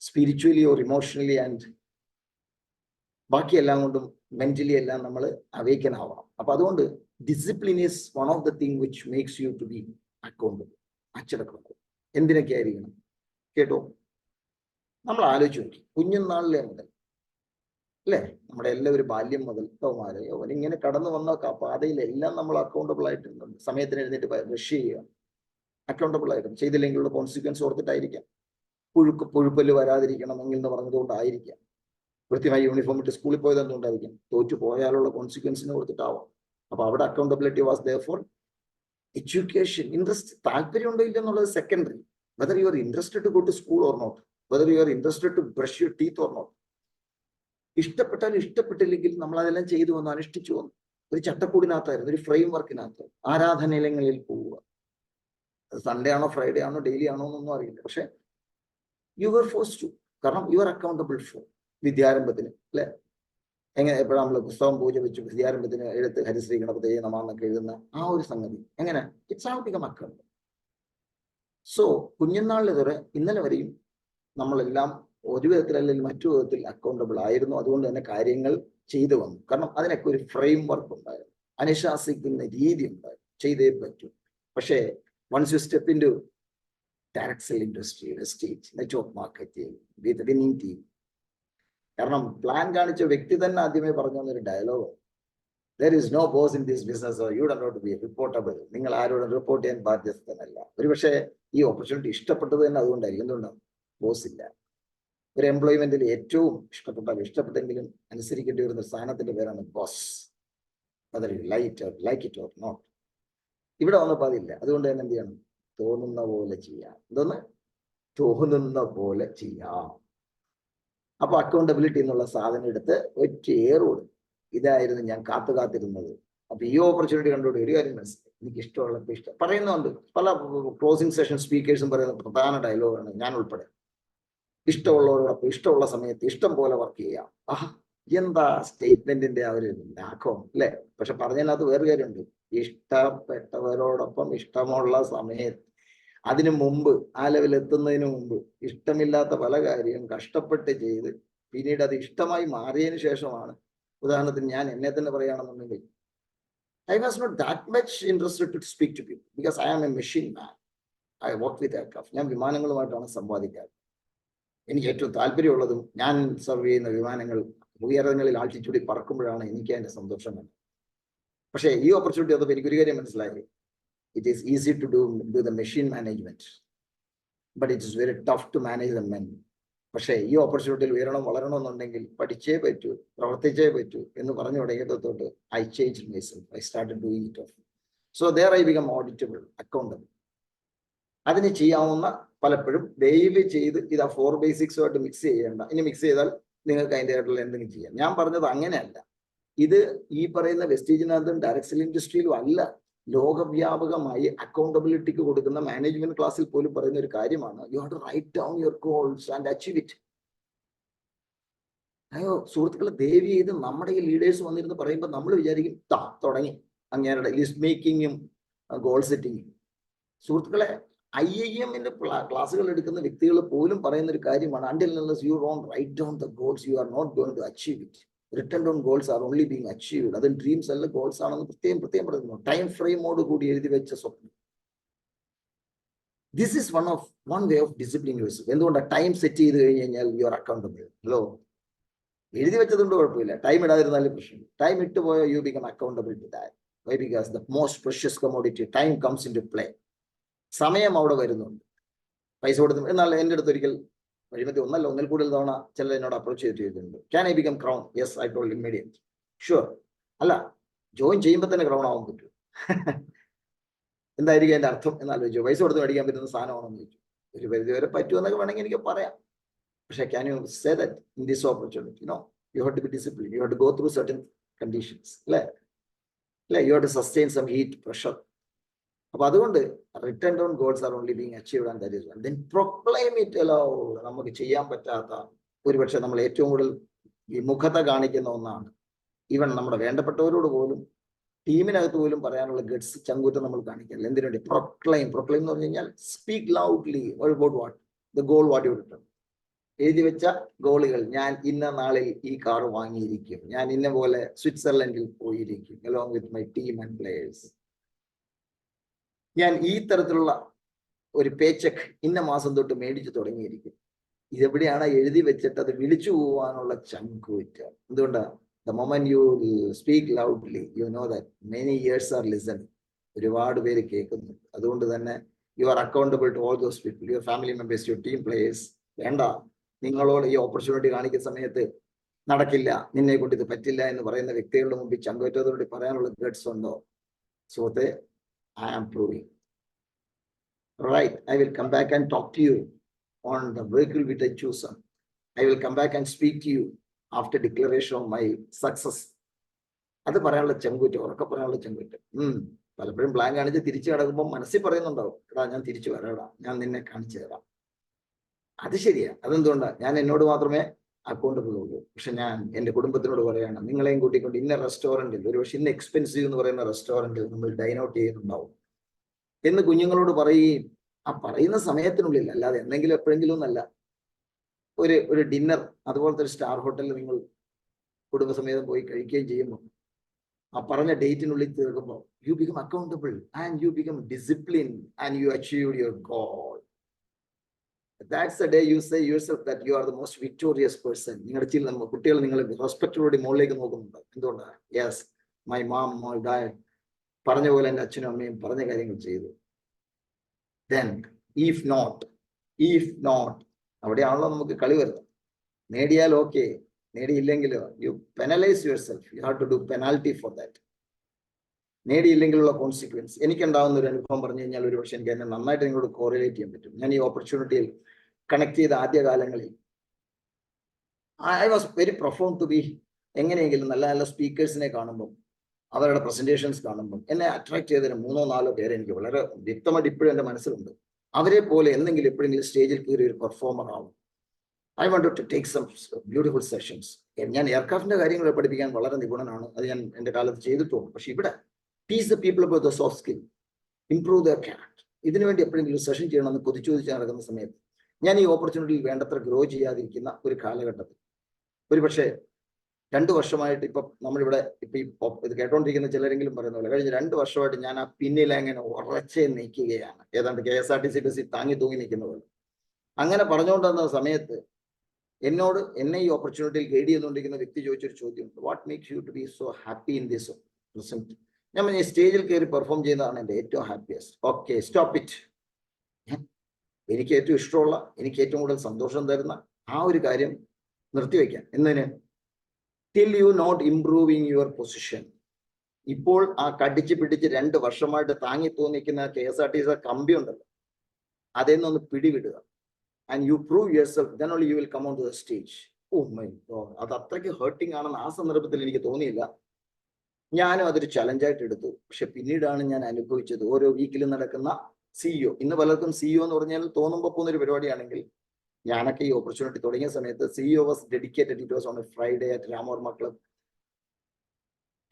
spiritually or emotionally and ബാക്കിയെല്ലാം കൊണ്ടും മെന്റലി എല്ലാം നമ്മൾ അവേക്കൻ ആവണം. അപ്പൊ അതുകൊണ്ട് discipline is one of the thing which makes you to be accountable. അച്ചടക്കം എന്തിനൊക്കെ ആയിരിക്കണം കേട്ടോ? നമ്മൾ ആലോചിച്ച് നോക്കി, കുഞ്ഞുനാളിലെ മുതൽ അല്ലേ, നമ്മുടെ എല്ലാവരും ബാല്യം മുതൽ കൗമാരം ഇങ്ങനെ കടന്നു വന്ന പാതയിലെല്ലാം നമ്മൾ അക്കൗണ്ടബിൾ ആയിട്ടുണ്ട്. സമയത്തിന് എഴുന്നേറ്റ് ബ്രഷ് ചെയ്യുക, അക്കൗണ്ടബിൾ ആയിട്ടും ചെയ്തില്ലെങ്കിലുള്ള കോൺസിക്വൻസ് ഓർത്തിട്ടായിരിക്കാം. പുഴുപ്പല് വരാതിരിക്കണമെങ്കിൽ എന്ന് പറഞ്ഞതുകൊണ്ടായിരിക്കാം. കൃത്യമായി യൂണിഫോം ഇട്ട് സ്കൂളിൽ പോയത് എന്തുകൊണ്ടായിരിക്കും? തോറ്റു പോയാലുള്ള കോൺസിക്വൻസിനെ കൊടുത്തിട്ടാവാം. അപ്പൊ അവിടെ accountability was therefore. Education, interest, താല്പര്യം ഉണ്ടോ ഇല്ല എന്നുള്ളത് secondary. Whether you are interested to go to school or not, whether you are interested to brush your teeth or not. ഇഷ്ടപ്പെട്ടാലും ഇഷ്ടപ്പെട്ടില്ലെങ്കിൽ നമ്മൾ അതെല്ലാം ചെയ്തു വന്നു, അനുഷ്ഠിച്ചു വന്നു. ഒരു ചട്ടക്കൂടിനകത്തായിരുന്നു, ഒരു ഫ്രെയിം വർക്കിനകത്ത്. ആരാധനാലയങ്ങളിൽ പോവുക, സൺഡേ ആണോ ഫ്രൈഡേ ആണോ ഡെയിലി ആണോ എന്നൊന്നും അറിയില്ല, പക്ഷെ യു ആർ ഫോഴ്സ്ഡ് ടു. കാരണം യു ആർ അക്കൗണ്ടബിൾ ഫോർ. വിദ്യാരംഭത്തിന് അല്ലെ, എങ്ങനെ എപ്പോഴും നമ്മൾ പുസ്തകം പൂജ വെച്ചു വിദ്യാരംഭത്തിന് എഴുത്ത് ഹരിശ്രീ ഗണപതി നമാന്നൊക്കെ എഴുതുന്ന ആ ഒരു സംഗതി എങ്ങനെ it's have become account. So കുഞ്ഞുനാളിൽ വരെ ഇന്നലെ വരെയും നമ്മളെല്ലാം ഒരു വിധത്തിലല്ലെങ്കിൽ മറ്റു വിധത്തിൽ അക്കൗണ്ടബിൾ ആയിരുന്നു. അതുകൊണ്ട് തന്നെ കാര്യങ്ങൾ ചെയ്തു വന്നു. കാരണം അതിനൊക്കെ ഒരു ഫ്രെയിം വർക്ക് ഉണ്ടായിരുന്നു, അനുശാസിക്കുന്ന രീതി ഉണ്ടായിരുന്നു, ചെയ്തേ പറ്റൂ. പക്ഷേ once you step in to direct sell industry, estate, network marketing, with winning team, കാരണം പ്ലാൻ കാണിച്ച വ്യക്തി തന്നെ ആദ്യമേ പറഞ്ഞു തന്നൊരു dialogue, there is no boss in this business, you do not be reportable. നിങ്ങൾ ആരോടും റിപ്പോർട്ട് ചെയ്യാൻ ബാധ്യസ്ഥനല്ല. ഒരുപക്ഷെ ഈ ഓപ്പർച്യൂണിറ്റി ഇഷ്ടപ്പെട്ടത് തന്നെ അതുകൊണ്ടായിരിക്കും. എന്തുകൊണ്ടാണ്? ബോസ് ഇല്ല. ഒരു എംപ്ലോയ്മെന്റിൽ ഏറ്റവും ഇഷ്ടപ്പെട്ടെങ്കിലും അനുസരിക്കേണ്ടി വരുന്ന സ്ഥാനത്തിന്റെ പേരാണ് boss. Whether you like it or not. ഇവിടെ വന്നപ്പോൾ അതില്ല. അതുകൊണ്ട് തന്നെ എന്ത് ചെയ്യണം? തോന്നുന്ന പോലെ ചെയ്യാം. എന്തോന്ന്? തോന്നുന്ന പോലെ ചെയ്യാം. അപ്പൊ അക്കൗണ്ടബിലിറ്റി എന്നുള്ള സാധനം എടുത്ത് ഒറ്റ ഏറോട്. ഇതായിരുന്നു ഞാൻ കാത്തിരുന്നത്. അപ്പൊ ഈ ഓപ്പർച്യൂണിറ്റി കണ്ടുകൊണ്ട് ഒരു കാര്യം മനസ്സിലായി, എനിക്ക് ഇഷ്ടമുള്ളപ്പോൾ ഇഷ്ടം പറയുന്നുണ്ട്. പല ക്ലോസിംഗ് സെഷൻ സ്പീക്കേഴ്സും പറയുന്ന പ്രധാന ഡയലോഗാണ്, ഞാൻ ഉൾപ്പെടെ. ഇഷ്ടമുള്ളവരോടൊപ്പം ഇഷ്ടമുള്ള സമയത്ത് ഇഷ്ടം പോലെ വർക്ക് ചെയ്യാം. എന്താ സ്റ്റേറ്റ്മെന്റിന്റെ ആ ഒരു ലാഘവം അല്ലെ? പക്ഷെ പറഞ്ഞതിനകത്ത് വേറെ കാര്യമുണ്ട്. ഇഷ്ടപ്പെട്ടവരോടൊപ്പം ഇഷ്ടമുള്ള സമയത്ത്, അതിനു മുമ്പ് ആ ലെവൽ എത്തുന്നതിന് മുമ്പ് ഇഷ്ടമില്ലാത്ത പല കാര്യവും കഷ്ടപ്പെട്ട് ചെയ്ത് പിന്നീട് അത് ഇഷ്ടമായി മാറിയതിനു ശേഷമാണ്. ഉദാഹരണത്തിന് ഞാൻ എന്നെ തന്നെ പറയുകയാണെന്നുണ്ടെങ്കിൽ, I was not that much interested to speak to people because I am a machine man. I work with aircraft. ഞാൻ വിമാനങ്ങളുമായിട്ടാണ് സമ്പാദിക്കാറ്. എനിക്ക് ഏറ്റവും താല്പര്യമുള്ളതും ഞാൻ സർവ് ചെയ്യുന്ന വിമാനങ്ങൾ ഉയരങ്ങളിൽ ആൾട്ടിറ്റ്യൂഡിൽ പറക്കുമ്പോഴാണ് എനിക്ക് അതിന്റെ സന്തോഷം വേണ്ടത്. പക്ഷേ ഈ ഓപ്പർച്യൂണിറ്റി വന്നപ്പോൾ എനിക്കൊരു കാര്യം മനസ്സിലായി. It is easy to do the machine management, but it is very tough to manage the men. പക്ഷേ ഈ ഓപ്പർച്യൂണിറ്റിയിൽ വളരണമെന്നുണ്ടെങ്കിൽ പഠിച്ചേ പറ്റൂ, പ്രവർത്തിച്ചേ പറ്റൂ എന്ന് പറഞ്ഞു തുടങ്ങിയതോട്ട് I change myself. I started doing it off. So there I become auditable, accountable. അതിന് ചെയ്യാവുന്ന പലപ്പോഴും ദയവ് ചെയ്ത് ഇത് ആ 4 ബേസിക്സുമായിട്ട് മിക്സ് ചെയ്യേണ്ട. ഇനി മിക്സ് ചെയ്താൽ നിങ്ങൾക്ക് അതിൻ്റെ ആയിട്ടുള്ള എന്തെങ്കിലും ചെയ്യാം. ഞാൻ പറഞ്ഞത് അങ്ങനെയല്ല. ഇത് ഈ പറയുന്ന വെസ്റ്റീജിനകത്തും ഡയറക്ട് സെൽ ഇൻഡസ്ട്രിയിലും അല്ല, ലോകവ്യാപകമായി അക്കൗണ്ടബിലിറ്റിക്ക് കൊടുക്കുന്ന മാനേജ്മെന്റ് ക്ലാസ്സിൽ പോലും പറയുന്ന ഒരു കാര്യമാണ്. You have to write down your goals and achieve it. അയ്യോ സുഹൃത്തുക്കളെ, ദയവ് ചെയ്ത് നമ്മുടെ ഈ ലീഡേഴ്സ് വന്നിരുന്ന് പറയുമ്പോൾ നമ്മൾ വിചാരിക്കും തുടങ്ങി അങ്ങേരുടെ ലിസ്റ്റ് മേക്കിങ്ങും ഗോൾ സെറ്റിങ്ങും. സുഹൃത്തുക്കളെ, IIM-ന്റെ ക്ലാസ്സുകൾ എടുക്കുന്ന വ്യക്തികൾ പോലും പറയുന്ന ഒരു കാര്യമാണ്, until unless you don't write down the goals, you are not going to achieve it. Written down goals are only being achieved. അത് ഡ്രീംസ് അല്ല, ഗോൾസ് ആണെന്ന് പ്രത്യേകം പറയുന്നു. ടൈം ഫ്രെയിമോട് കൂടി എഴുതി വെച്ച സ്വപ്നം. This is one way of discipline use. എന്തുകൊണ്ടാണ്? ടൈം സെറ്റ് ചെയ്ത് കഴിഞ്ഞാൽ യു ആർ അക്കൗണ്ടബിൾ. ഹലോ, എഴുതി വെച്ചതുകൊണ്ട് കുഴപ്പമില്ല, ടൈം ഇടാതിരുന്നാലും പ്രശ്നം. ടൈം ഇട്ടുപോയോ you become accountable to that. Why? Because the most precious commodity time comes in to play. സമയം അവിടെ വരുന്നുണ്ട്. പൈസ കൊടുത്ത് എന്നാൽ എൻ്റെ അടുത്ത് ഒരിക്കൽ വഴിമതി ഒന്നിൽ കൂടുതൽ തവണ ചിലർ എന്നോട് അപ്രോച്ച് ചെയ്തിട്ടുണ്ട്. Can I become crown? Yes, I told immediate sure. അല്ല, ജോയിൻ ചെയ്യുമ്പോൾ തന്നെ ക്രൗൺ ആവാൻ പറ്റും. എന്തായിരിക്കും അതിന്റെ അർത്ഥം എന്നാലോചിച്ചു. പൈസ കൊടുത്ത് മേടിക്കാൻ പറ്റുന്ന സാധനമാണെന്ന് ചോദിച്ചു. ഒരു പരിധി വരെ പറ്റുമെന്നൊക്കെ വേണമെങ്കിൽ എനിക്ക് പറയാം. പക്ഷേ can you say that in this opportunity? No, you have to be discipline, you have to go through certain conditions. അല്ലേ? You have to sustain some heat, pressure. അപ്പൊ അതുകൊണ്ട് return down goals are only being achieved and that is one. Then proclaim it aloud. നമുക്ക് ചെയ്യാൻ പറ്റാത്ത, ഒരുപക്ഷെ നമ്മൾ ഏറ്റവും കൂടുതൽ വിമുഖത കാണിക്കുന്ന ഒന്നാണ്. ഈവൻ നമ്മുടെ വേണ്ടപ്പെട്ടവരോട് പോലും, ടീമിനകത്ത് പോലും പറയാനുള്ള ഗഡ്സ്, ചങ്കൂറ്റം നമ്മൾ കാണിക്കില്ല. എന്തിനു വേണ്ടി? പ്രൊക്ലെയിം എന്ന് പറഞ്ഞു കഴിഞ്ഞാൽ speak loudly about what the goal, what you return. എഴുതി വെച്ച ഗോളുകൾ, ഞാൻ ഇന്ന നാളിൽ ഈ കാർ വാങ്ങിയിരിക്കും, ഞാൻ ഇന്ന പോലെ സ്വിറ്റ്സർലൻഡിൽ പോയിരിക്കും along with my team and players, ഞാൻ ഈ തരത്തിലുള്ള ഒരു പേ ചെക്ക് ഇന്ന മാസം തൊട്ട് മേടിച്ചു തുടങ്ങിയിരിക്കും. ഇതെവിടെയാണ് എഴുതി വെച്ചിട്ട് അത് വിളിച്ചു പോവാനുള്ള ചങ്കൂറ്റം. എന്തുകൊണ്ടാണ്? The moment you speak loudly, you know that many ears are listening. ഒരുപാട് പേര് കേൾക്കുന്നു. അതുകൊണ്ട് തന്നെ you are accountable to all those people, your family members, your team players. വേണ്ട, നിങ്ങളോട് ഈ ഓപ്പർച്യൂണിറ്റി കാണിക്കുന്ന സമയത്ത് നടക്കില്ല, നിന്നെ കൊണ്ട് ഇത് പറ്റില്ല എന്ന് പറയുന്ന വ്യക്തികളുടെ മുമ്പിൽ ചങ്കൂറ്റത്തോടുകൂടി പറയാനുള്ള ഗഡ്സ് ഉണ്ടോ? സുഹൃത്തെ, I am proving. Right, I will come back and talk to you on the vehicle which I chosen. I will come back and speak to you after declaration of my success. അത് പറയാനുള്ള ചെങ്കൂറ്റം, ഉറക്കെ പറയാനുള്ള ചെങ്കൂറ്റം. പലപ്പോഴും plan കാണിച്ച് തിരിച്ചു കിടക്കുമ്പോൾ മനസ്സിൽ പറയുന്നുണ്ടാവും, എടാ ഞാൻ തിരിച്ചു വരാടാ, ഞാൻ നിന്നെ കാണിച്ചു തരാം. അത് ശരിയാ. അതെന്തുകൊണ്ടാണ്? ഞാൻ എന്നോട് മാത്രമേ അക്കൗണ്ടബിൾ ഉള്ളൂ. പക്ഷെ ഞാൻ എൻ്റെ കുടുംബത്തിനോട് പറയാണ്, നിങ്ങളെയും കൂട്ടിക്കൊണ്ട് ഇന്ന റെസ്റ്റോറൻറ്റിൽ, ഒരുപക്ഷെ ഇന്ന എക്സ്പെൻസീവ് എന്ന് പറയുന്ന റെസ്റ്റോറൻറ്റിൽ നമ്മൾ ഡൈൻ ഔട്ട് ചെയ്യുന്നുണ്ടാവും എന്ന് കുഞ്ഞുങ്ങളോട് പറയുകയും, ആ പറയുന്ന സമയത്തിനുള്ളിൽ, അല്ലാതെ എന്തെങ്കിലും എപ്പോഴെങ്കിലും ഒന്നല്ല, ഒരു ഡിന്നർ അതുപോലത്തെ ഒരു സ്റ്റാർ ഹോട്ടലിൽ നിങ്ങൾ കുടുംബസമേതം പോയി കഴിക്കുകയും ചെയ്യുമ്പോൾ ആ പറഞ്ഞ ഡേറ്റിനുള്ളിൽ തീർക്കുമ്പോൾ you become accountable and you become discipline and you achieved your goal. That's the day you say yourself that you are the most victorious person. നിങ്ങളുടെ ചില കുട്ടികൾ നിങ്ങൾ റെസ്പെക്റ്റോടെ മുകളിലേക്ക് നോക്കുന്നുണ്ട്. എന്തുകൊണ്ടാണ്? Yes, my ma'am, my dad പറഞ്ഞ പോലെ എൻ്റെ അച്ഛനും അമ്മയും പറഞ്ഞ കാര്യങ്ങൾ ചെയ്തു. Then if not, അവിടെയാണല്ലോ നമുക്ക് കളി വരുന്നത്. നേടിയാൽ ഓക്കെ, നേടിയില്ലെങ്കിലോ you penalise your self. You have to do penalty for that. നേടിയില്ലെങ്കിലുള്ള കോൺസിക്വൻസ്. എനിക്കുണ്ടാകുന്ന ഒരു അനുഭവം പറഞ്ഞു കഴിഞ്ഞാൽ ഒരു പക്ഷേ എനിക്ക് എന്നെ നന്നായിട്ട് നിങ്ങളോട് കോറിലേറ്റ് ചെയ്യാൻ പറ്റും. ഞാൻ ഈ ഓപ്പർച്യൂണിറ്റിയിൽ കണക്ട് ചെയ്ത ആദ്യ കാലങ്ങളിൽ I was very profound to be. എങ്ങനെയെങ്കിലും നല്ല നല്ല സ്പീക്കേഴ്സിനെ കാണുമ്പോൾ, അവരുടെ പ്രസന്റേഷൻസ് കാണുമ്പോൾ എന്നെ അട്രാക്ട് ചെയ്തതിന് 3-4 പേരെ എനിക്ക് വളരെ വ്യക്തമായിട്ട് ഇപ്പോഴും എൻ്റെ മനസ്സിലുണ്ട്. അവരെ പോലെ എന്തെങ്കിലും എപ്പോഴെങ്കിലും സ്റ്റേജിൽ കയറി ഒരു പെർഫോമർ ആവും. I wanted to take some beautiful sessions. ഞാൻ എയർക്രാഫ്റ്റിന്റെ കാര്യങ്ങൾ പഠിപ്പിക്കാൻ വളരെ നിപുണനാണ്. അത് ഞാൻ എൻ്റെ കാലത്ത് ചെയ്തിട്ടുണ്ട്. പക്ഷെ ഇവിടെ teach the people about the soft skill, improve there character. ഇതിനുവേണ്ടി എപ്പോഴെങ്കിലും സെഷൻ ചെയ്യണമെന്ന് കൊതിച്ചോദിച്ച് നടക്കുന്ന സമയത്ത് ഞാൻ ഈ ഓപ്പർച്യൂണിറ്റിയിൽ വേണ്ടത്ര ഗ്രോ ചെയ്യാതിരിക്കുന്ന ഒരു കാലഘട്ടത്തിൽ ഒരുപക്ഷെ 2 വർഷമായിട്ട് ഇപ്പൊ നമ്മളിവിടെ ഇപ്പൊ ഈ ഇത് കേട്ടോണ്ടിരിക്കുന്ന ചിലരെങ്കിലും പറയുന്ന പോലെ കഴിഞ്ഞ 2 വർഷമായിട്ട് ഞാൻ ആ പിന്നിൽ അങ്ങനെ ഉറച്ചേ നിൽക്കുകയാണ്. ഏതാണ്ട് KSRTC ബസ്സിൽ താങ്ങി തൂങ്ങി നിൽക്കുന്ന പോലെ. അങ്ങനെ പറഞ്ഞുകൊണ്ടിരുന്ന സമയത്ത് എന്നെ ഈ ഓപ്പർച്യൂണിറ്റിയിൽ ഗൈഡ് ചെയ്തുകൊണ്ടിരിക്കുന്ന വ്യക്തി ചോദിച്ചൊരു ചോദ്യമുണ്ട്. What makes you to be so happy in this present? ഞാൻ ഈ സ്റ്റേജിൽ കയറി പെർഫോം ചെയ്യുന്നതാണ് എൻ്റെ ഏറ്റവും ഹാപ്പിയസ്റ്റ്. Okay, stop it. എനിക്ക് ഏറ്റവും ഇഷ്ടമുള്ള, എനിക്ക് ഏറ്റവും കൂടുതൽ സന്തോഷം തരുന്ന ആ ഒരു കാര്യം നിർത്തിവെക്കാൻ. എന്നതിന് till you not improving your position. ഇപ്പോൾ ആ കടിച്ചു പിടിച്ച് 2 വർഷമായിട്ട് താങ്ങി തോന്നിക്കുന്ന KSRTC കമ്പി ഉണ്ടല്ലോ, അതിൽ നിന്നൊന്ന് പിടിവിടുക. And you prove your self, then only you will come on to the stage. Oh my God, അത് അത്രയ്ക്ക് ഹേർട്ടിംഗ് ആണെന്ന് ആ സന്ദർഭത്തിൽ എനിക്ക് തോന്നിയില്ല. ഞാനും അതൊരു ചലഞ്ചായിട്ട് എടുത്തു. പക്ഷെ പിന്നീടാണ് ഞാൻ അനുഭവിച്ചത്. ഓരോ വീക്കിലും നടക്കുന്ന CEO, ഇന്ന് പലർക്കും CEO എന്ന് പറഞ്ഞാൽ തോന്നുമ്പോൾ പോകുന്നൊരു പരിപാടിയാണെങ്കിൽ, ഞാനൊക്കെ ഈ ഓപ്പർച്യൂണിറ്റി തുടങ്ങിയ സമയത്ത് CEO was dedicated. It was on a Friday at Ramavarma club.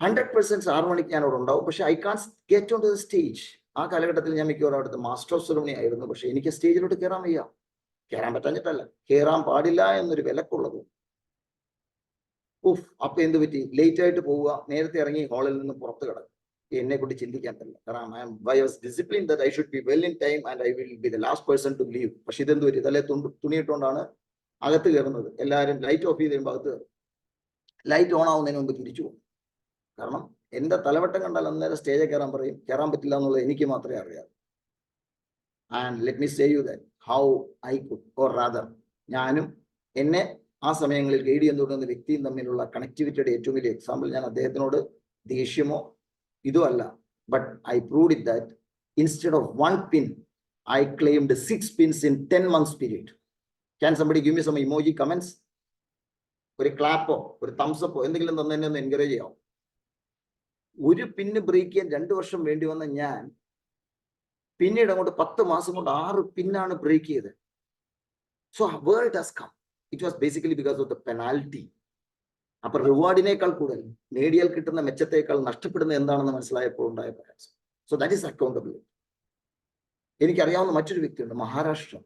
100% 6 മണിക്ക് ഞാൻ അവിടെ ഉണ്ടാവും. പക്ഷെ I can't get on to the stage. ആ കാലഘട്ടത്തിൽ ഞാൻ മിക്കവാറും അവിടുത്തെ മാസ്റ്റർ ഓഫ് സെറമണി ആയിരുന്നു. പക്ഷെ എനിക്ക് സ്റ്റേജിലോട്ട് കയറാൻ വയ്യ. കയറാൻ പറ്റാഞ്ഞിട്ടല്ല, കയറാൻ പാടില്ല എന്നൊരു വിലക്കുള്ളത്. അപ്പൊ എന്ത് പറ്റി? ലേറ്റ് ആയിട്ട് പോവുക, നേരത്തെ ഇറങ്ങി ഹാളിൽ നിന്ന് പുറത്ത് കിടക്കും. എന്നെ കൊണ്ട് ചിന്തിക്കാൻ പറ്റില്ല. കാരണം I was discipline that I should be well in time and I will be the last person to leave. പക്ഷെ ഇതെന്ത് പറ്റി? തലേ തുണിയിട്ടുകൊണ്ടാണ് അകത്ത് കയറുന്നത്. എല്ലാവരും ലൈറ്റ് ഓഫ് ചെയ്ത് കഴിയുമ്പോൾ അകത്ത് കയറും. ലൈറ്റ് ഓൺ ആവുന്നതിന് മുമ്പ് തിരിച്ചു പോകും. കാരണം എന്റെ തലവട്ടം കണ്ടാൽ അന്നേരം സ്റ്റേജിൽ കയറാൻ പറയും. കയറാൻ പറ്റില്ല എന്നുള്ളത് എനിക്ക് മാത്രമേ അറിയാവൂ. And let me say you that how I could, or rather ഞാനും എന്നെ ആ സമയങ്ങളിൽ ഗൈഡ് ചെയ്യുന്ന വ്യക്തിയും തമ്മിലുള്ള കണക്ടിവിറ്റിയുടെ ഏറ്റവും വലിയ എക്സാമ്പിൾ. ഞാൻ അദ്ദേഹത്തിനോട് ദേഷ്യമോ ഇതോ അല്ല, but I proved it that instead of 1 pin I claimed 6 pins in 10 months period. Can somebody give me some emoji comments? ഒരു ക്ലാപ്പോ ഒരു തംസപ്പോ എന്തെങ്കിലും തന്നെ ഒന്ന് എൻകറേജ് ചെയ്യാം. ഒരു പിന്ന് ബ്രേക്ക് ചെയ്യാൻ 2 വർഷം വേണ്ടി വന്ന ഞാൻ പിന്നീട് അങ്ങോട്ട് 10 മാസം കൊണ്ട് 6 പിന്നാണ് ബ്രേക്ക് ചെയ്തത്. So where it has come, it was basically because of the penalty. അപ്പൊ റിവാർഡിനേക്കാൾ കൂടുതൽ നേടിയാൽ കിട്ടുന്ന മെച്ചത്തേക്കാൾ നഷ്ടപ്പെടുന്നത് എന്താണെന്ന് മനസ്സിലായപ്പോൾ ഉണ്ടായ പ്രയാസം. So that is accountability. എനിക്കറിയാവുന്ന മറ്റൊരു വ്യക്തിയുണ്ട്, Maharashtra.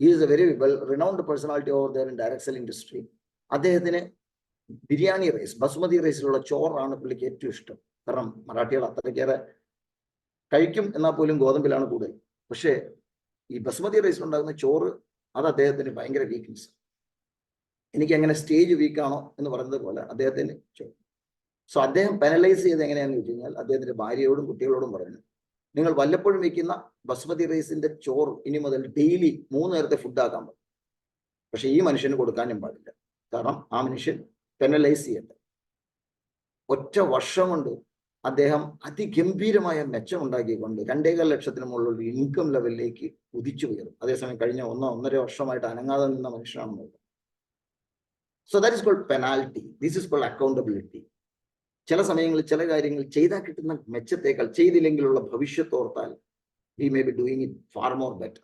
He is a very well renowned personality over there in direct sell industry. അദ്ദേഹത്തിന് ബിരിയാണി റൈസ്, ബസുമതി റൈസിലുള്ള ചോറാണ് പുള്ളിക്ക് ഏറ്റവും ഇഷ്ടം. കാരണം മറാഠികൾ അത്രയ്ക്കേറെ കഴിക്കും, എന്നാൽ പോലും ഗോതമ്പിലാണ് കൂടുതൽ. പക്ഷേ ഈ ബസുമതി റൈസിലുണ്ടാകുന്ന ചോറ് അത് അദ്ദേഹത്തിന് ഭയങ്കര വീക്ക്നെസ്. എനിക്ക് അങ്ങനെ സ്റ്റേജ് വീക്കാണോ എന്ന് പറയുന്നത് പോലെ അദ്ദേഹത്തിന് ചോറ്. സോ അദ്ദേഹം പെനലൈസ് ചെയ്ത് എങ്ങനെയാണെന്ന് വെച്ച് കഴിഞ്ഞാൽ അദ്ദേഹത്തിന്റെ ഭാര്യയോടും കുട്ടികളോടും പറഞ്ഞു, നിങ്ങൾ വല്ലപ്പോഴും വെക്കുന്ന ബസുമതി റൈസിന്റെ ചോറ് ഇനി മുതൽ ഡെയിലി 3 നേരത്തെ ഫുഡ് ആക്കാൻ പറ്റും. പക്ഷെ ഈ മനുഷ്യന് കൊടുക്കാനും പാടില്ല. കാരണം ആ മനുഷ്യൻ പെനലൈസ് ചെയ്യട്ടെ. ഒറ്റ വർഷം കൊണ്ട് അദ്ദേഹം അതിഗംഭീരമായ മെച്ചമുണ്ടാക്കിക്കൊണ്ട് 2.25 ലക്ഷത്തിന് മുകളിലുള്ള ഇൻകം ലെവലിലേക്ക് ഉദിച്ചു ഉയരും. അതേസമയം കഴിഞ്ഞ 1-1.5 വർഷമായിട്ട് അനങ്ങാതെ നിന്ന മനുഷ്യനാണെന്നുള്ളത്. So that is called penalty. This is called accountability. ചില സമയങ്ങളിൽ ചില കാര്യങ്ങൾ ചെയ്താൽ കിട്ടുന്ന മെച്ചത്തേക്കാൾ ചെയ്തില്ലെങ്കിലുള്ള ഭവിഷ്യത്ത് ഓർത്താൽ we may be doing it far more better.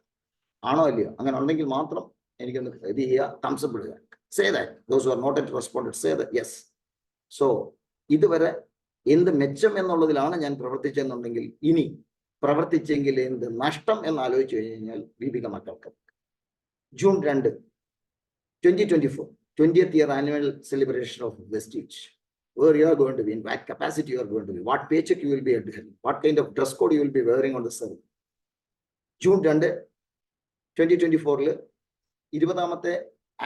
ആണോ അല്ലയോ? അങ്ങനെ ഉണ്ടെങ്കിൽ മാത്രം എനിക്കൊന്ന് ഇത് ചെയ്യുക, തംസപ്പ് ഇടുക. Say that those who are not yet responded say that yes. So ഇതുവരെ എന്ത് മെച്ചം എന്നുള്ളതിലാണ് ഞാൻ പ്രവർത്തിച്ചെന്നുണ്ടെങ്കിൽ ഇനി പ്രവർത്തിച്ചെങ്കിൽ എന്ത് നഷ്ടം എന്ന് ആലോചിച്ചു കഴിഞ്ഞാൽ we become accountable. June 2, 2024, 20th year annual celebration of Vestige. Where you are going to be, in what capacity you are going to be, what paycheck you will be adhering, what kind of dress code you will be wearing on the service. June 2, 2024 20ാമത്തെ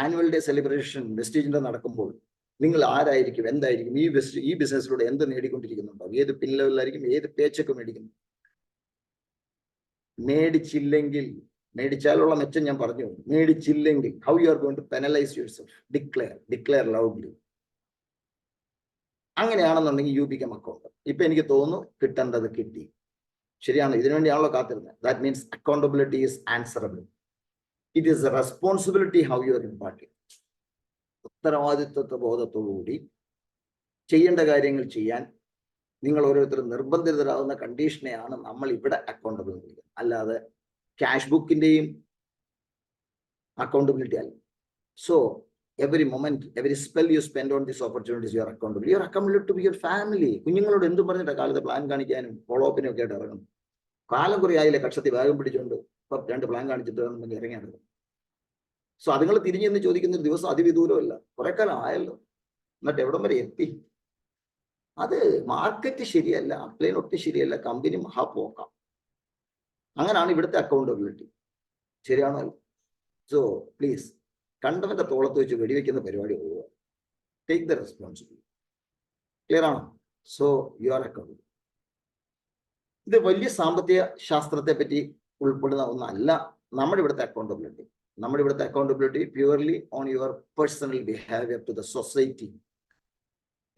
annual day celebration വെസ്റ്റീജിന്റെ നടക്കുമ്പോൾ നിങ്ങൾ ആരായിരിക്കും, എന്തായിരിക്കും, ഈ ബിസിനസ്സിലൂടെ എന്ത് നേടിക്കൊണ്ടിരിക്കുന്നുണ്ടാവും, ഏത് പിൻ ലെവലിലായിരിക്കും, ഏത് പേച്ചൊക്കെ മേടിക്കുന്നു. മേടിച്ചില്ലെങ്കിൽ, മേടിച്ചാലുള്ള മെച്ചം ഞാൻ പറഞ്ഞു, മേടിച്ചില്ലെങ്കിൽ how you are going to penalise your self. Declare loudly. അങ്ങനെയാണെന്നുണ്ടെങ്കിൽ യു ബിക്കം അക്കൗണ്ട്. ഇപ്പൊ എനിക്ക് തോന്നുന്നു കിട്ടേണ്ടത് കിട്ടി. ശരിയാണ്, ഇതിനുവേണ്ടിയാണല്ലോ കാത്തിരുന്നത്. That means accountability is answerable. It is a responsibility how you are imparting. ഉത്തരവാദിത്വ ബോധത്തോടുകൂടി ചെയ്യേണ്ട കാര്യങ്ങൾ ചെയ്യാൻ നിങ്ങൾ ഓരോരുത്തരും നിർബന്ധിതരാകുന്ന കണ്ടീഷനെയാണ് നമ്മൾ ഇവിടെ അക്കൗണ്ടബിൾ എന്ന് വിളിക്കുന്നത്. അല്ലാതെ ക്യാഷ് ബുക്കിന്റെയും അക്കൗണ്ടബിലിറ്റി അല്ല. So every moment, every spell you spend on these opportunities, you are accountable. You are accountable to your family. കുഞ്ഞുങ്ങളോട് എന്തും പറഞ്ഞിട്ട് കാലത്ത് പ്ലാൻ കാണിക്കാനും ഫോളോ അപ്പിനും ഒക്കെ ആയിട്ട് ഇറങ്ങും. കാലം കുറെ ആയില്ലേ കക്ഷത്തി വേഗം പിടിച്ചുകൊണ്ട് ഇപ്പൊ 2 പ്ലാൻ കാണിച്ചിട്ട് ഇറങ്ങിയാണ്. സോ അതുങ്ങൾ തിരിഞ്ഞെന്ന് ചോദിക്കുന്ന ഒരു ദിവസം അതിവിദൂരമല്ല, കുറെ കാലം ആയല്ലോ, എന്നിട്ട് എവിടം വരെ എത്തി. അത് മാർക്കറ്റ് ശരിയല്ല, അപ്ലൈൻ ഒട്ടും ശരിയല്ല, കമ്പനി മഹാപോക്കാം. അങ്ങനെയാണ് ഇവിടുത്തെ അക്കൗണ്ടബിലിറ്റി. ശരിയാണോ? സോ പ്ലീസ്, കണ്ടവന്റെ തോളത്ത് വെച്ച് വെടിവെക്കുന്ന പരിപാടി പോവുക. Take the responsibility. ക്ലിയർ ആണോ? So you are accountable. ഇത് വലിയ സാമ്പത്തിക ശാസ്ത്രത്തെ പറ്റി ഉൾപ്പെടുന്ന ഒന്നല്ല നമ്മുടെ ഇവിടുത്തെ അക്കൗണ്ടബിലിറ്റി. നമ്മുടെ ഇവിടുത്തെ accountability purely on your personal behaviour to the society,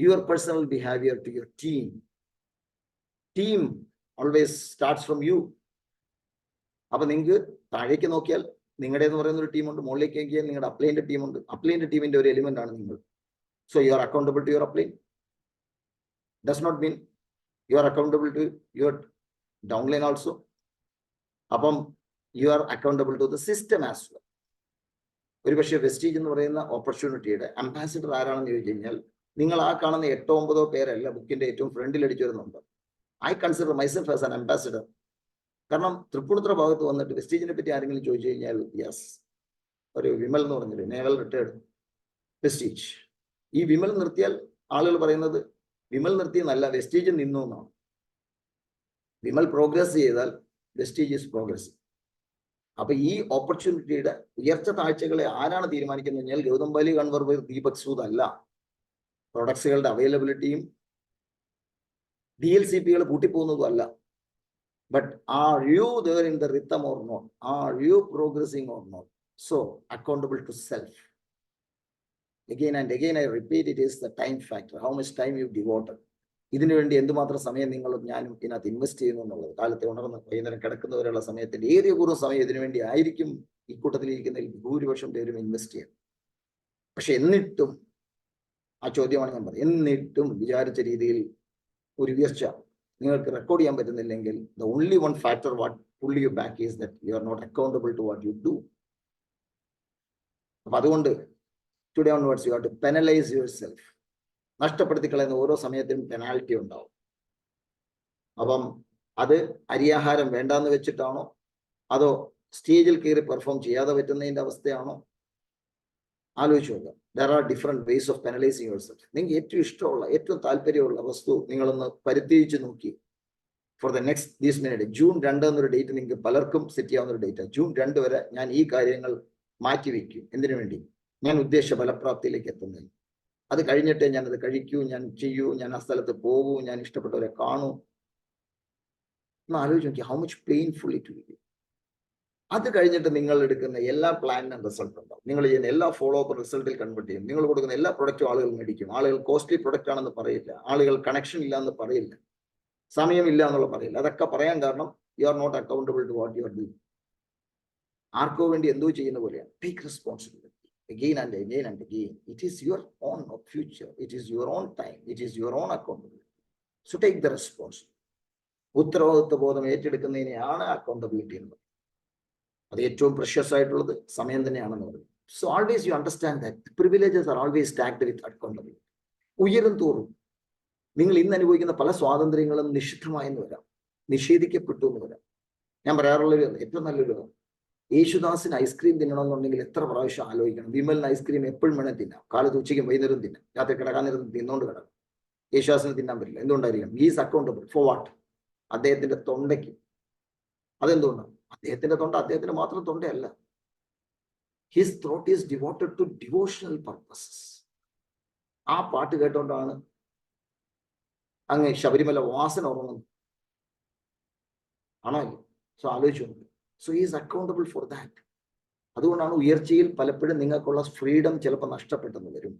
your personal behaviour to your team. Team always starts from you. അപ്പൊ നിങ്ങൾക്ക് താഴേക്ക് നോക്കിയാൽ നിങ്ങളുടെ എന്ന് പറയുന്ന ഒരു ടീമുണ്ട്, മുകളിലേക്ക് നോക്കിയാൽ നിങ്ങളുടെ അപ്ലൈൻ്റെ ടീമുണ്ട്. അപ്ലൈൻ്റെ ടീമിന്റെ ഒരു എലിമെന്റ് ആണ് നിങ്ങൾ. So you are accountable to your upline. Does not mean you are accountable to your downline also. അപ്പം you are accountable to the system as well. ഒരുപക്ഷെ വെസ്റ്റീജ് എന്ന് പറയുന്ന ഓപ്പർച്യൂണിറ്റിയുടെ അംബാസിഡർ ആരാണെന്ന് ചോദിച്ചു കഴിഞ്ഞാൽ നിങ്ങൾ ആ കാണുന്ന 8-9 പേരല്ല ബുക്കിന്റെ ഏറ്റവും ഫ്രണ്ടിൽ അടിച്ചു വരുന്നുണ്ട്. I consider myself as an ambassador. കാരണം തൃപ്പൂണിത്തുറ ഭാഗത്ത് വന്നിട്ട് വെസ്റ്റീജിനെ പറ്റി ആരെങ്കിലും ചോദിച്ചു കഴിഞ്ഞാൽ യെസ്, ഒരു വിമൽ എന്ന് പറഞ്ഞൊരു നേവൽ റിട്ടയർഡ് വെസ്റ്റീജ്. ഈ വിമൽ നിർത്തിയാൽ ആളുകൾ പറയുന്നത് വിമൽ നിർത്തിയെന്നല്ല, വെസ്റ്റീജ് നിന്നു എന്നാണ്. വിമൽ പ്രോഗ്രസ് ചെയ്താൽ വെസ്റ്റീജ് ഈസ് പ്രോഗ്രസ്. അപ്പൊ ഈ ഓപ്പർച്യൂണിറ്റിയുടെ ഉയർച്ച താഴ്ചകളെ ആരാണ് തീരുമാനിക്കുന്നത് കഴിഞ്ഞാൽ ഗൗതം ബാലി കൺവർവർ ദീപക് സൂദ് അല്ല. പ്രൊഡക്ട്സുകളുടെ അവൈലബിലിറ്റിയും DLCPകൾ കൂട്ടിപ്പോകുന്നതും അല്ല. But are you there in the rhythm or not? Are you progressing or not? So accountable to self. Again and again I repeat, it is the time factor. How much time you've devoted. ഇതിനു വേണ്ടി എന്തുമാത്രം സമയം നിങ്ങളും ഞാനും ഇതിനകത്ത് invest ചെയ്യുന്നു എന്നുള്ളത്. കാലത്തെ ഉണർന്ന് വൈകുന്നേരം കിടക്കുന്നവരുള്ള സമയത്തിന്റെ ഏറിയ പൂർവ്വ സമയം ഇതിനു വേണ്ടി ആയിരിക്കും ഈ കൂട്ടത്തിലിരിക്കുന്നതിൽ ഭൂരിപക്ഷം പേരും ഇൻവെസ്റ്റ് ചെയ്യാം. പക്ഷെ എന്നിട്ടും ആ ചോദ്യമാണ് ഞാൻ പറയുന്നത്. എന്നിട്ടും വിചാരിച്ച രീതിയിൽ ഒരു ഉയർച്ച നിങ്ങൾക്ക് റെക്കോർഡ് ചെയ്യാൻ പറ്റുന്നില്ലെങ്കിൽ the only one factor what pull you back is that you are not accountable to what you do. അപ്പൊ അതുകൊണ്ട് today onwards you have to penalize yourself. നഷ്ടപ്പെടുത്തി കളയുന്ന ഓരോ സമയത്തിനും പെനാൽറ്റി ഉണ്ടാവും. അപ്പം അത് അരിയാഹാരം വേണ്ടാന്ന് വെച്ചിട്ടാണോ, അതോ സ്റ്റേജിൽ കയറി പെർഫോം ചെയ്യാതെ പറ്റുന്നതിന്റെ അവസ്ഥയാണോ? ആലോചിച്ച് നോക്കുക. There are different ways of penalizing yourself. നിങ്ങൾക്ക് ഏറ്റവും ഇഷ്ടമുള്ള, ഏറ്റവും താല്പര്യമുള്ള വസ്തു നിങ്ങളൊന്ന് പരിത്യജിച്ച് നോക്കി. For the next these minute, June 2 എന്നൊരു ഡേറ്റ് നിങ്ങൾക്ക് പലർക്കും സെറ്റ് ചെയ്യാവുന്ന ഒരു ഡേറ്റ്. June 2 വരെ ഞാൻ ഈ കാര്യങ്ങൾ മാറ്റിവെക്കും. എന്തിനു വേണ്ടി? ഞാൻ ഉദ്ദേശിച്ച ഫലപ്രാപ്തിയിലേക്ക് എത്തുന്നതിന്. അത് കഴിഞ്ഞിട്ടേ ഞാനത് കഴിക്കൂ, ഞാൻ ചെയ്യൂ, ഞാൻ ആ സ്ഥലത്ത് പോകൂ, ഞാൻ ഇഷ്ടപ്പെട്ടവരെ കാണൂ. ഒന്ന് ആലോചിച്ച് നോക്കി, how much painful it will be. അത് കഴിഞ്ഞിട്ട് നിങ്ങൾ എടുക്കുന്ന എല്ലാ പ്ലാനിനും റിസൾട്ട് ഉണ്ടാവും. നിങ്ങൾ ചെയ്യുന്ന എല്ലാ ഫോളോ അപ്പ് റിസൾട്ടിൽ കൺവേർട്ട് ചെയ്യും. നിങ്ങൾ കൊടുക്കുന്ന എല്ലാ പ്രൊഡക്റ്റും ആളുകൾ മേടിക്കും. ആളുകൾ കോസ്റ്റ്ലി പ്രൊഡക്റ്റ് ആണെന്ന് പറയില്ല, ആളുകൾ കണക്ഷൻ ഇല്ല എന്ന് പറയില്ല, സമയമില്ല എന്നുള്ള പറയില്ല. അതൊക്കെ പറയാൻ കാരണം you are not accountable to what you are doing. ആർക്കോ വേണ്ടി എന്തോ ചെയ്യുന്ന പോലെയാണ്. Take responsibility again and again and again. It is your own future, it is your own time, it is your own accountability. So take the responsibility. ഉത്തരവാദിത്വ ബോധം ഏറ്റെടുക്കുന്നതിനെയാണ് accountability എന്ന് പറയുന്നത്. അത് ഏറ്റവും പ്രഷ്യസ് ആയിട്ടുള്ളത് സമയം തന്നെയാണെന്ന് പറയും. So always you understand that privileges R always stacked with accountability. ഉയരും തോറും നിങ്ങൾ ഇന്ന് അനുഭവിക്കുന്ന പല സ്വാതന്ത്ര്യങ്ങളും നിഷിദ്ധമായെന്ന് വരാം, നിഷേധിക്കപ്പെട്ടു എന്ന് വരാം. ഞാൻ പറയാറുള്ളൊരു ഏറ്റവും നല്ലൊരു, യേശുദാസിന് ഐസ്ക്രീം തിന്നണമെന്നുണ്ടെങ്കിൽ എത്ര പ്രാവശ്യം ആലോചിക്കണം. വിമലിന് ഐസ്ക്രീം എപ്പോഴും വേണേൽ തിന്നാം, കാലത്ത് ഉച്ചയ്ക്കും വൈകുന്നേരം തിന്നാം, രാത്രി കിടക്കാൻ നേരം തിന്നോണ്ട് കിടക്കാം. യേശുദാസിന് തിന്നാൻ പറ്റില്ല. എന്തുകൊണ്ടായിരിക്കും? He's accountable four what? അദ്ദേഹത്തിന്റെ തൊണ്ടയ്ക്ക്. അതെന്തുകൊണ്ടാണ്? അദ്ദേഹത്തിന്റെ തൊണ്ട അദ്ദേഹത്തിന് മാത്രം തൊണ്ടയല്ല, His throat is devoted to devotional purposes. ആ പാട്ട് കേട്ടോണ്ടാണ് അങ്ങ് ശബരിമല വാസന ഉറങ്ങുന്നത്. ആണോ? സോ ആലോചിച്ചു. So is accountable for that. അതുകൊണ്ടാണ് ഉയർച്ചയിൽ പലപ്പോഴും നിങ്ങൾക്കുള്ള ഫ്രീഡം ചിലപ്പോൾ നഷ്ടപ്പെട്ടെന്ന് വരും.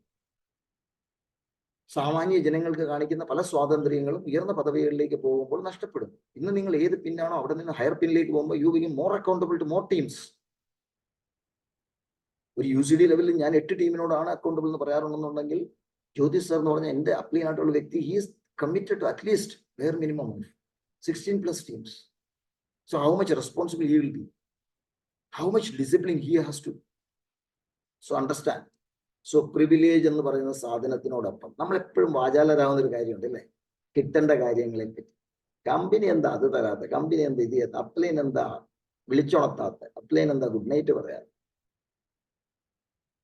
സാമാന്യ ജനങ്ങൾക്ക് കാണിക്കുന്ന പല സ്വാതന്ത്ര്യങ്ങളും ഉയർന്ന പദവികളിലേക്ക് പോകുമ്പോൾ നഷ്ടപ്പെടും. ഇന്ന് നിങ്ങൾ ഏത് പിന്നാണോ അവിടെ നിന്ന് ഹയർ പിന്നിലേക്ക് പോകുമ്പോൾ you become more accountable to more teams. ഒരു UCD ലെവലിൽ ഞാൻ 8 ടീമിനോടാണ് അക്കൗണ്ടബിൾ എന്ന് പറയാറുണ്ടെന്നുണ്ടെങ്കിൽ ജ്യോതിഷ് സർ എന്ന് പറഞ്ഞ എൻ്റെ അപ്ലൈൻ ആയിട്ടുള്ള വ്യക്തി he's committed to at least where minimum of 16+ teams. So how much responsible he will be, how much discipline he has to. So understand. So privilege എന്ന് പറയുന്ന സാധനത്തിനോടൊപ്പം നമ്മൾ എപ്പോഴും വാചാലരാകുന്ന ഒരു കാര്യമുണ്ട് അല്ലേ, കിട്ടേണ്ട കാര്യങ്ങളെ പറ്റി. കമ്പനി എന്താ അത് തരാത്ത, കമ്പനി എന്താ ഇത് ചെയ്യാത്ത, അപ്ലൈൻ എന്താ വിളിച്ചുണർത്താത്ത, അപ്ലൈൻ എന്താ ഗുഡ് നൈറ്റ് പറയാത്ത.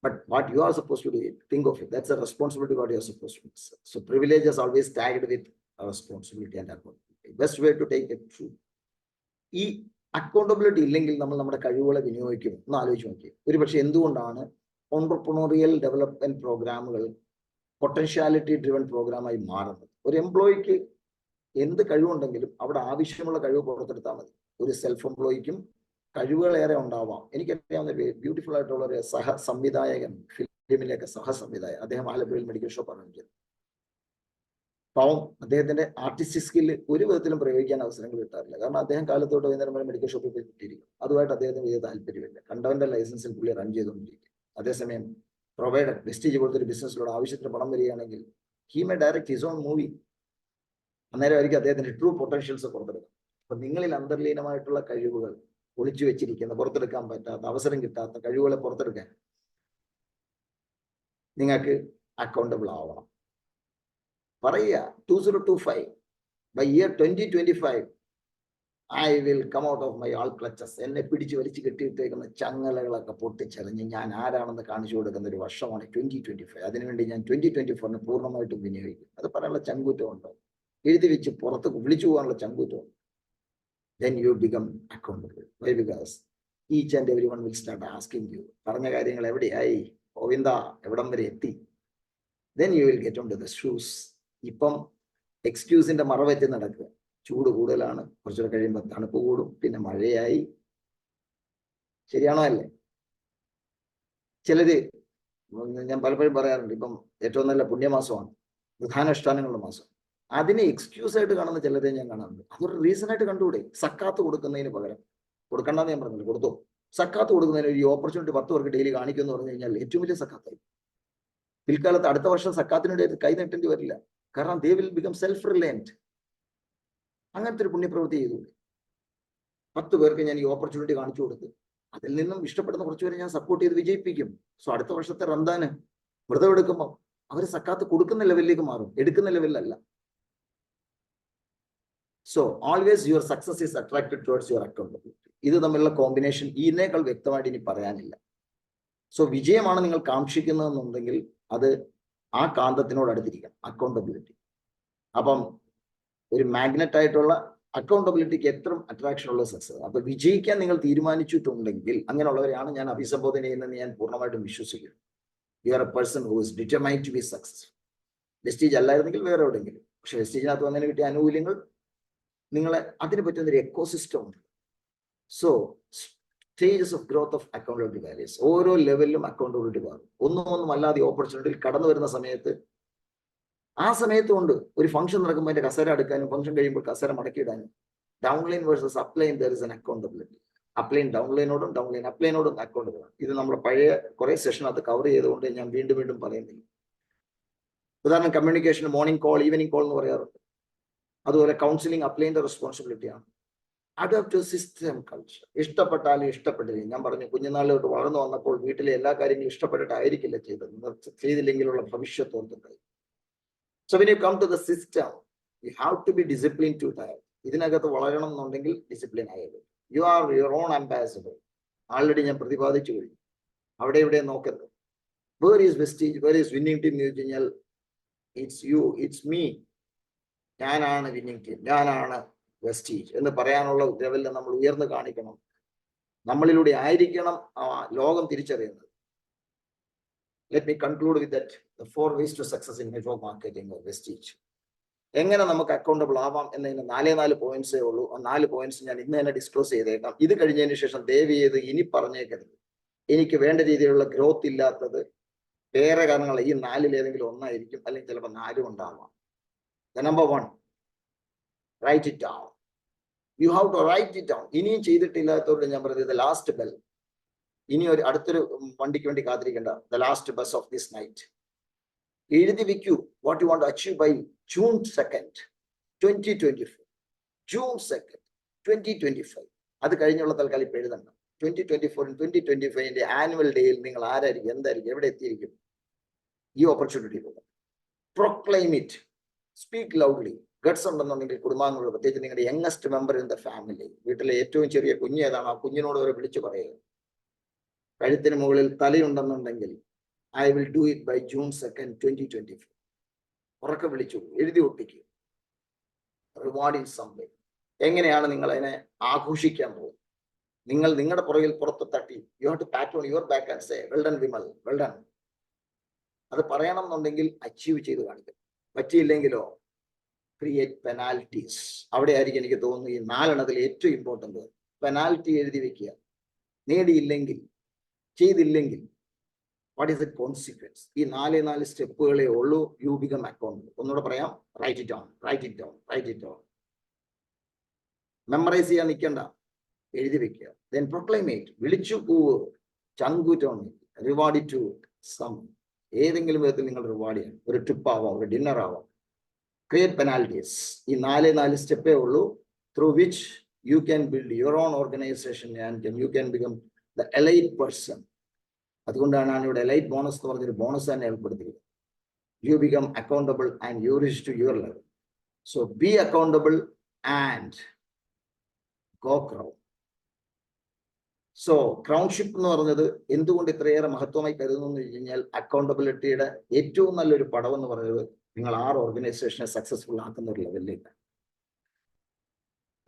But what you are supposed to do, think of it. That's a responsibility what you are supposed to do. So privilege is always tagged with a responsibility and accountability. Best way to take it through. ഈ accountability ഇല്ലെങ്കിൽ നമ്മൾ നമ്മുടെ കഴിവുകളെ വിനിയോഗിക്കും എന്ന് ആലോചിച്ച് നോക്കി. ഒരുപക്ഷെ എന്തുകൊണ്ടാണ് ഓൺട്രപ്രണോറിയൽ ഡെവലപ്മെന്റ് പ്രോഗ്രാമുകൾ പൊട്ടൻഷ്യാലിറ്റി ഡ്രിവൺ പ്രോഗ്രാമായി മാറുന്നത്? ഒരു എംപ്ലോയിക്ക് എന്ത് കഴിവുണ്ടെങ്കിലും അവിടെ ആവശ്യമുള്ള കഴിവ് പുറത്തെടുത്താൽ മതി. ഒരു സെൽഫ് എംപ്ലോയിക്കും കഴിവുകളേറെ ഉണ്ടാവാം. എനിക്കറിയാവുന്ന ഒരു ബ്യൂട്ടിഫുൾ ആയിട്ടുള്ള ഒരു സംവിധായകൻ, ഫിലിമിലേക്ക് സംവിധായകൻ, അദ്ദേഹം ആലപ്പുഴയിൽ മെഡിക്കൽ ഷോപ്പ് ആരംഭിച്ചത്. പാവം അദ്ദേഹത്തിന്റെ ആർട്ടിസ്റ്റിക് സ്കില്ല് ഒരു വിധത്തിലും പ്രയോഗിക്കാൻ അവസരങ്ങൾ കിട്ടാറില്ല. കാരണം അദ്ദേഹം കാലത്തോട്ട് വൈകുന്നേരം വരെ മെഡിക്കൽ ഷോപ്പിൽ പോയി കിട്ടിയിരിക്കും. അതുമായിട്ട് അദ്ദേഹത്തിന് വലിയ താല്പര്യമില്ല. കണ്ടവന്റെ ലൈസൻസിൽ പുള്ളി റൺ ചെയ്തുകൊണ്ടിരിക്കും. അതേസമയം പ്രൊവൈഡർ വെസ്റ്റീജ് പോലത്തെ ഒരു ബിസിനസ്സിലൂടെ ആവശ്യത്തിന് പണം വരികയാണെങ്കിൽ he may direct his own movie. അന്നേരമായിരിക്കും അദ്ദേഹത്തിന്റെ ട്രൂ പൊട്ടൻഷ്യൽസ് പുറത്തെടുക്കാം. അപ്പൊ നിങ്ങളിൽ അന്തർലീനമായിട്ടുള്ള കഴിവുകൾ ഒളിച്ചു വെച്ചിരിക്കുന്ന, പുറത്തെടുക്കാൻ പറ്റാത്ത, അവസരം കിട്ടാത്ത കഴിവുകളെ പുറത്തെടുക്കാൻ നിങ്ങൾക്ക് അക്കൗണ്ടബിൾ ആവണം. പറയുക 2025 by year 2025 I will come out of my all clutches. എന്നെ പിടിച്ച് വലിച്ചു കെട്ടിയിട്ടേക്കുന്ന ചങ്ങലകളൊക്കെ പൊട്ടിച്ചെറിഞ്ഞ് ഞാൻ ആരാണെന്ന് കാണിച്ചു കൊടുക്കുന്ന ഒരു വർഷമാണ് 2025. അതിനുവേണ്ടി ഞാൻ 2024 പൂർണ്ണമായിട്ടും വിനിയോഗിക്കും. അത് പറയാനുള്ള ചങ്കൂറ്റമുണ്ടോ? എഴുതി വെച്ച് പുറത്ത് വിളിച്ചു പോകാനുള്ള ചങ്കൂറ്റമുണ്ട്. Then you become accountable. Why? Because each and everyone will start asking you, പറഞ്ഞ കാര്യങ്ങൾ എവിടെയായി, ഗോവിന്ദ എവിടം വരെ എത്തി? Then you will get onto the shoes. ഇപ്പം എക്സ്ക്യൂസിന്റെ മറവെച്ച് നടക്കുക. ചൂട് കൂടുതലാണ്, കുറച്ചുകൂടെ കഴിയുമ്പോൾ തണുപ്പ് കൂടും, പിന്നെ മഴയായി. ശരിയാണോ അല്ലേ? ചിലര്, ഞാൻ പലപ്പോഴും പറയാറുണ്ട്, ഇപ്പം ഏറ്റവും നല്ല പുണ്യമാസമാണ്, പ്രധാനാനുഷ്ഠാനങ്ങളുടെ മാസം. അതിനെ എക്സ്ക്യൂസ് ആയിട്ട് കാണുന്ന ചിലരെ ഞാൻ കാണാറുണ്ട്. അതൊരു റീസൺ ആയിട്ട് കണ്ടുകൂടെ? സക്കാത്ത് കൊടുക്കുന്നതിന് പകരം, കൊടുക്കണ്ടെന്ന് ഞാൻ പറഞ്ഞില്ല, കൊടുത്തോ. സക്കാത്ത് കൊടുക്കുന്നതിന് ഒരു ഓപ്പർച്യൂണിറ്റി 10 പേർക്ക് ഡെയിലി കാണിക്കുമെന്ന് പറഞ്ഞു കഴിഞ്ഞാൽ ഏറ്റവും വലിയ സക്കാത്തായി. പിൽക്കാലത്ത് അടുത്ത വർഷം സക്കാത്തിനുടെ കൈ നീട്ടേണ്ടി വരില്ല. കാരണം they will become self reliant. അങ്ങനത്തെ ഒരു പുണ്യപ്രവൃത്തി ചെയ്തു. 10 പേർക്ക് ഞാൻ ഈ ഓപ്പർച്യൂണിറ്റി കാണിച്ചു കൊടുത്ത് അതിൽ നിന്നും ഇഷ്ടപ്പെടുന്ന കുറച്ചുപേരെ ഞാൻ സപ്പോർട്ട് ചെയ്ത് വിജയിപ്പിക്കും. സോ അടുത്ത വർഷത്തെ റംദാന് വ്രതം എടുക്കുമ്പോൾ അവർ സക്കാത്ത് കൊടുക്കുന്ന ലെവലിലേക്ക് മാറും, എടുക്കുന്ന ലെവലിലല്ല. So always your success is attracted towards your accountability. ഇത് തമ്മിലുള്ള കോമ്പിനേഷൻ ഇതിനേക്കാൾ വ്യക്തമായിട്ട് ഇനി പറയാനില്ല. സോ വിജയമാണ് നിങ്ങൾ കാക്ഷിക്കുന്നതെന്നുണ്ടെങ്കിൽ അത് ആ കാന്തത്തിനോട് അടുത്തിരിക്കണം, അക്കൗണ്ടബിലിറ്റി. അപ്പം ഒരു മാഗ്നറ്റ് ആയിട്ടുള്ള അക്കൗണ്ടബിലിറ്റിക്ക് എത്ര അട്രാക്ഷൻ ഉള്ള സക്സസ്. അപ്പൊ വിജയിക്കാൻ നിങ്ങൾ തീരുമാനിച്ചിട്ടുണ്ടെങ്കിൽ അങ്ങനെയുള്ളവരെയാണ് ഞാൻ അഭിസംബോധന ചെയ്യുന്നതെന്ന് ഞാൻ പൂർണ്ണമായിട്ടും വിശ്വസിക്കുന്നു. You are a person who is determined to be successful. Vestige അല്ലായിരുന്നെങ്കിൽ വേറെ എവിടെയെങ്കിലും. പക്ഷെ വെസ്റ്റീജിനകത്ത് വന്നതിന് കിട്ടിയ ആനുകൂല്യങ്ങൾ നിങ്ങളെ അതിന് പറ്റുന്ന ഒരു എക്കോസിസ്റ്റം ഉണ്ട്. So stages of growth of accountability values. ഓരോ ലെവലിലും അക്കൗണ്ടബിലിറ്റി മാറും. ഒന്നും അല്ലാതെ ഓപ്പർച്യൂണിറ്റിയിൽ കടന്നു വരുന്ന സമയത്ത് ആ സമയത്ത് കൊണ്ട് ഒരു ഫംഗ്ഷൻ നടക്കുമ്പോൾ അതിന്റെ കസേര എടുക്കാനും ഫംഗ്ഷൻ കഴിയുമ്പോൾ കസേര മടക്കിയിടാനും. Downline versus upline, there is an accountability. Upline ഡൗൺലൈനോടും ഡൗൺലൈൻ അപ്ലൈനോടും അക്കൗണ്ടബിൾ ആണ്. ഇത് നമ്മുടെ പഴയ കുറെ സെഷനകത്ത് കവർ ചെയ്തുകൊണ്ട് ഞാൻ വീണ്ടും പറയുന്നില്ല. ഉദാഹരണം communication morning call, evening call എന്ന് പറയാറുണ്ട്. അതുപോലെ കൗൺസിലിംഗ് അപ്ലൈൻ്റെ റെസ്പോൺസിബിലിറ്റിയാണ്. Adopt system culture. ഇഷ്ടപ്പെട്ടാലും ഇഷ്ടപ്പെട്ടില്ലെങ്കിൽ, ഞാൻ പറഞ്ഞു കുഞ്ഞുനാളിലോട്ട് വളർന്നു വന്നപ്പോൾ വീട്ടിലെ എല്ലാ കാര്യങ്ങളും ഇഷ്ടപ്പെട്ടിട്ടായിരിക്കില്ല ചെയ്തത്, ചെയ്തില്ലെങ്കിലുള്ള ഭവിഷ്യത്ത് ഓർത്തിട്ടായി. So when you come to the system, you have to be disciplined to that. ഇതിനകത്ത് വളരണം എന്നുണ്ടെങ്കിൽ ഡിസിപ്ലിൻ ആയത്. You are your own ambassador. Already ഞാൻ പ്രതിപാദിച്ചു കഴിഞ്ഞു. അവിടെ ഇവിടെ നോക്കരുത്. Where is Vestige, where is winning team എന്ന് ചോദിച്ചു കഴിഞ്ഞാൽ ഇറ്റ്സ് യു, ഇറ്റ്സ് മീ. ഞാനാണ് വിന്നിംഗ് ടീം, ഞാനാണ് വെസ്റ്റീജ് എന്ന് പറയാനുള്ള ലെവലിൽ നമ്മൾ ഉയർന്നു കാണിക്കണം. നമ്മളിലൂടെ ആയിരിക്കണം ലോകം തിരിച്ചറിയുന്നത്. Let me conclude with that. The 4 ways to success in network marketing or Vestige. എങ്ങനെ നമുക്ക് അക്കൗണ്ടബിൾ ആവാം എന്നതിന് 4 പോയിന്റ്സേ ഉള്ളൂ. ആ 4 പോയിന്റ്സ് ഞാൻ ഇന്ന് തന്നെ ഡിസ്ക്ലോസ് ചെയ്തേക്കാം. ഇത് കഴിഞ്ഞതിന് ശേഷം ദയവ് ചെയ്ത് ഇനി പറഞ്ഞേക്കരുത് എനിക്ക് വേണ്ട രീതിയിലുള്ള ഗ്രോത്ത് ഇല്ലാത്തത് വേറെ കാരണങ്ങൾ. ഈ 4-ൽ ഏതെങ്കിലും ഒന്നായിരിക്കും, അല്ലെങ്കിൽ ചിലപ്പോൾ 4 ഉണ്ടാവാം. Number 1, write it down. You have to write it down. ഇനിയും ചെയ്തിട്ടില്ലാത്തവരോട് ഞാൻ പറഞ്ഞത് ലാസ്റ്റ് ബെൽ. ഇനി ഒരു അടുത്തൊരു വണ്ടിക്ക് വേണ്ടി കാത്തിരിക്കേണ്ട. The last bus of this night. എഴുതി വെക്കൂ what you want to achieve by June 2nd, 2024. June 2nd, 2025. അത് കഴിഞ്ഞുള്ള തൽക്കാലം ഇപ്പൊ എഴുതണ്ട. 2024 2025 ആനുവൽ ഡേയിൽ നിങ്ങൾ ആരായിരിക്കും, എന്തായിരിക്കും, എവിടെ എത്തിയിരിക്കും? ഈ opportunity proclaim it, speak loudly. Ghats ഉണ്ടെന്നുണ്ടെങ്കിൽ കുടുംബാംഗങ്ങളോട്, പ്രത്യേകിച്ച് നിങ്ങളുടെ youngest member in the family, വീട്ടിലെ ഏറ്റവും ചെറിയ കുഞ്ഞ് ഏതാണ്, ആ കുഞ്ഞിനോട് വരെ വിളിച്ചു പറയുക. കഴുത്തിന് മുകളിൽ തലയുണ്ടെന്നുണ്ടെങ്കിൽ I will do it by June 2nd, 2024. ഉറക്കെ വിളിച്ചു, എഴുതി ഒട്ടിക്കുക. Reward in some way. എങ്ങനെയാണ് നിങ്ങൾ അതിനെ ആഘോഷിക്കാൻ പോകുന്നത്? നിങ്ങൾ നിങ്ങളുടെ പുറകിൽ പുറത്ത് തട്ടി, you have to pat on your back and say well done Vimal, well done. അത് പറയണം എന്നുണ്ടെങ്കിൽ അച്ചീവ് ചെയ്ത് കാണിക്കും. പറ്റിയില്ലെങ്കിലോ ക്രിയേറ്റ് പെനാൽറ്റീസ്. അവിടെ ആയിരിക്കും എനിക്ക് തോന്നുന്നു ഈ 4 ഏറ്റവും ഇമ്പോർട്ടൻ്റ്. പെനാൽറ്റി എഴുതി വെക്കുക. നേടിയില്ലെങ്കിൽ, ചെയ്തില്ലെങ്കിൽ, വാട്ട് ഈസ് ദ കോൺസിക്വൻസ്? ഈ 4 സ്റ്റെപ്പുകളേ ഉള്ളൂ. You become accountable. ഒന്നുകൂടെ പറയാം, write it down, write it down, write it down. Memorise ചെയ്യാൻ നിൽക്കണ്ട, എഴുതി വെക്കുക. Then proclaim it. വിളിച്ചു പോവുക, ചങ്കൂറ്റോൺ, റിവാർഡ് ടു സം. ഏതെങ്കിലും വിധത്തിൽ നിങ്ങൾ റിവാർഡ് ചെയ്യണം. ഒരു ട്രിപ്പ് ആവാം, ഒരു ഡിന്നർ ആവാം. Create penalties. ഈ 4 സ്റ്റെപ്പേ ഉള്ളൂ through which you can build your own organisation and you can become the elite person. അതുകൊണ്ടാണ് ഞാൻ ഇവിടെ എലൈറ്റ് ബോണസ് എന്ന് പറഞ്ഞൊരു ബോണസ് തന്നെ ഏർപ്പെടുത്തിയത്. You become accountable and you reach to your level. So be accountable and go crown. So crownship എന്ന് പറഞ്ഞത് എന്തുകൊണ്ട് ഇത്രയേറെ മഹത്വമായി കരുതുന്നു എന്ന് വെച്ച് കഴിഞ്ഞാൽ, അക്കൗണ്ടബിലിറ്റിയുടെ ഏറ്റവും നല്ലൊരു പടം എന്ന് പറയുന്നത് നിങ്ങൾ 6 ഓർഗനൈസേഷനെ സക്സസ്ഫുൾ ആക്കുന്ന ഒരു ലെവലിലേക്ക്.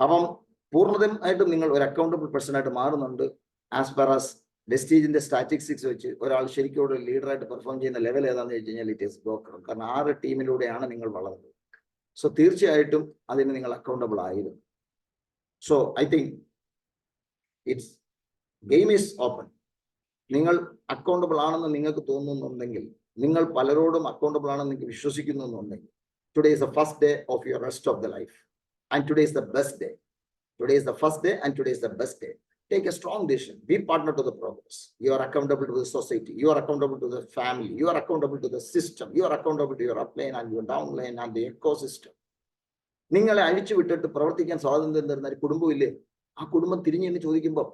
അപ്പം പൂർണ്ണമായിട്ടും നിങ്ങൾ ഒരു അക്കൗണ്ടബിൾ പേഴ്സൺ ആയിട്ട് മാറുന്നുണ്ട്. ആസ് പെർ ആസ് വെസ്റ്റീജിന്റെ സ്റ്റാറ്റിസ്റ്റിക്സ് വെച്ച് ഒരാൾ ശരിക്കും ഒരു ലീഡറായിട്ട് പെർഫോം ചെയ്യുന്ന ലെവൽ ഏതാണെന്ന് വെച്ച് കഴിഞ്ഞാൽ ഇറ്റ് ഈസ് ഗോ ക്രൗൺ. കാരണം 6 ടീമിലൂടെയാണ് നിങ്ങൾ വളർന്നത്. സോ തീർച്ചയായിട്ടും അതിന് നിങ്ങൾ അക്കൗണ്ടബിൾ ആയിരുന്നു. So I think it's game is open. നിങ്ങൾ അക്കൗണ്ടബിൾ ആണെന്ന് നിങ്ങൾക്ക് തോന്നുന്നുണ്ടെങ്കിൽ, നിങ്ങൾ പലരോടും അക്കൗണ്ടബിൾ ആണെന്ന് നിങ്ങൾക്ക് വിശ്വസിക്കുന്നു എന്നുണ്ടെങ്കിൽ, today is the first day of your rest of the life and today is the best day. Today is the first day and today is the best day. Take a strong decision. Be partner to the progress. You are accountable to the society. You are accountable to the family. You are accountable to the system. You are accountable to your upline and your downline and the ecosystem. നിങ്ങളെ അഴിച്ചു വിട്ടിട്ട് പ്രവർത്തിക്കാൻ സ്വാതന്ത്ര്യം തരുന്ന ഒരു കുടുംബമില്ലേ? ആ കുടുംബം തിരിഞ്ഞെന്ന് ചോദിക്കുമ്പോൾ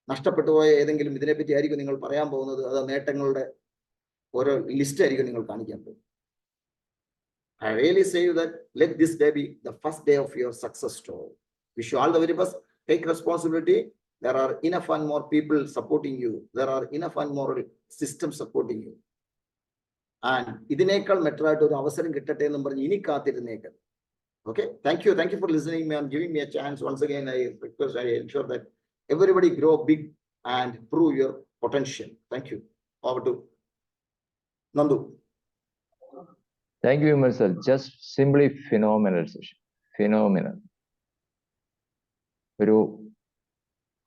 നഷ്ടപ്പെട്ടു പോയ ഏതെങ്കിലും ഇതിനെപ്പറ്റി ആയിരിക്കും നിങ്ങൾ പറയാൻ പോകുന്നത്. അത് നേട്ടങ്ങളുടെ ഓരോ ലിസ്റ്റ് ആയിരിക്കും നിങ്ങൾ കാണിക്കാൻ പോകുന്നത്. I really say that let this day be the first day of your success story. Wish you all the very best. Take responsibility. There are enough and more people supporting you. There are enough and more systems supporting you. And ഇതിനേക്കാൾ better ആയിട്ട് ഒരു അവസരം കിട്ടട്ടെ എന്ന് പറഞ്ഞ് ഇനി കാത്തിരുന്നേക്കാം. Okay, thank you for listening me and giving me a chance. Once again, I request, I ensure that everybody grow big and prove your potential. Thank you. Over to Nandu. Thank you, Vimal sir. Just simply phenomenal session. Phenomenal. ഒരു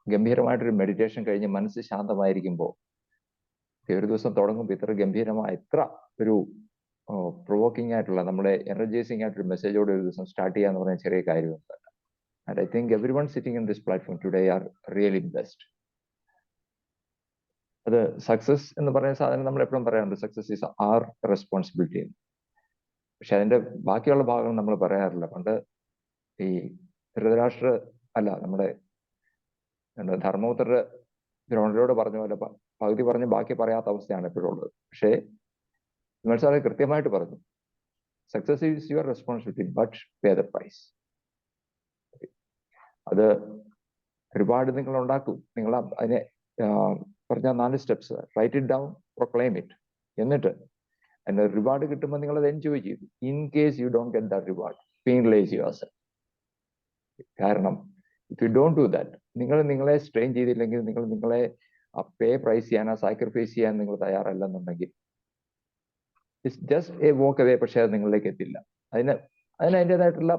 ഗംഭീരമായിട്ടൊരു meditation കഴിഞ്ഞ് മനസ്സ് ശാന്തമായിരിക്കുമ്പോൾ ഒരു ദിവസം തുടങ്ങുമ്പോൾ ഇത്ര ഗംഭീരമായ, ഇത്ര ഒരു പ്രൊവോക്കിംഗ് ആയിട്ടുള്ള, നമ്മുടെ എനർജൈസിംഗ് ആയിട്ടൊരു മെസ്സേജോടെ ഒരു ദിവസം സ്റ്റാർട്ട് ചെയ്യാന്ന് പറഞ്ഞ ചെറിയ കാര്യമൊന്നുമല്ല. And I think every one sitting in this platform today are really best. അത് സക്സസ് എന്ന് പറയുന്ന സാധനം നമ്മൾ എപ്പോഴും പറയാറുണ്ട്, സക്സസ് ഈസ് ആർ റെസ്പോൺസിബിലിറ്റി. പക്ഷെ അതിന്റെ ബാക്കിയുള്ള ഭാഗങ്ങൾ നമ്മൾ പറയാറില്ല. പണ്ട് ഈ ധൃതരാഷ്ട്ര നമ്മുടെ ധർമ്മപുത്രര് ദ്രോണരോട് പറഞ്ഞ പോലെ പകുതി പറഞ്ഞ് ബാക്കി പറയാത്ത അവസ്ഥയാണ് എപ്പോഴും ഉള്ളത്. പക്ഷേ വിമൽ സാറ് കൃത്യമായിട്ട് പറഞ്ഞു, success is your responsibility but pay the price. അത് ഒരുപാട് നിങ്ങൾ ഉണ്ടാക്കും. നിങ്ങൾ അതിനെ പറഞ്ഞ 4 steps, write it down, proclaim it, എന്നിട്ട് അതിന്റെ റിവാർഡ് കിട്ടുമ്പോൾ നിങ്ങൾ അത് എൻജോയ് ചെയ്തു. In case you don't get that reward, penalise yourself. കാരണം if you don't do that, നിങ്ങൾ നിങ്ങളെ സ്ട്രെയിൻ ചെയ്തില്ലെങ്കിൽ, നിങ്ങൾ നിങ്ങളെ ആ പേ പ്രൈസ് ചെയ്യാൻ, ആ സാക്രിഫൈസ് ചെയ്യാൻ നിങ്ങൾ തയ്യാറല്ലെന്നുണ്ടെങ്കിൽ it's just a walk away. പക്ഷെ അത് നിങ്ങളിലേക്ക് എത്തില്ല. അതിന് അതിൻ്റെതായിട്ടുള്ള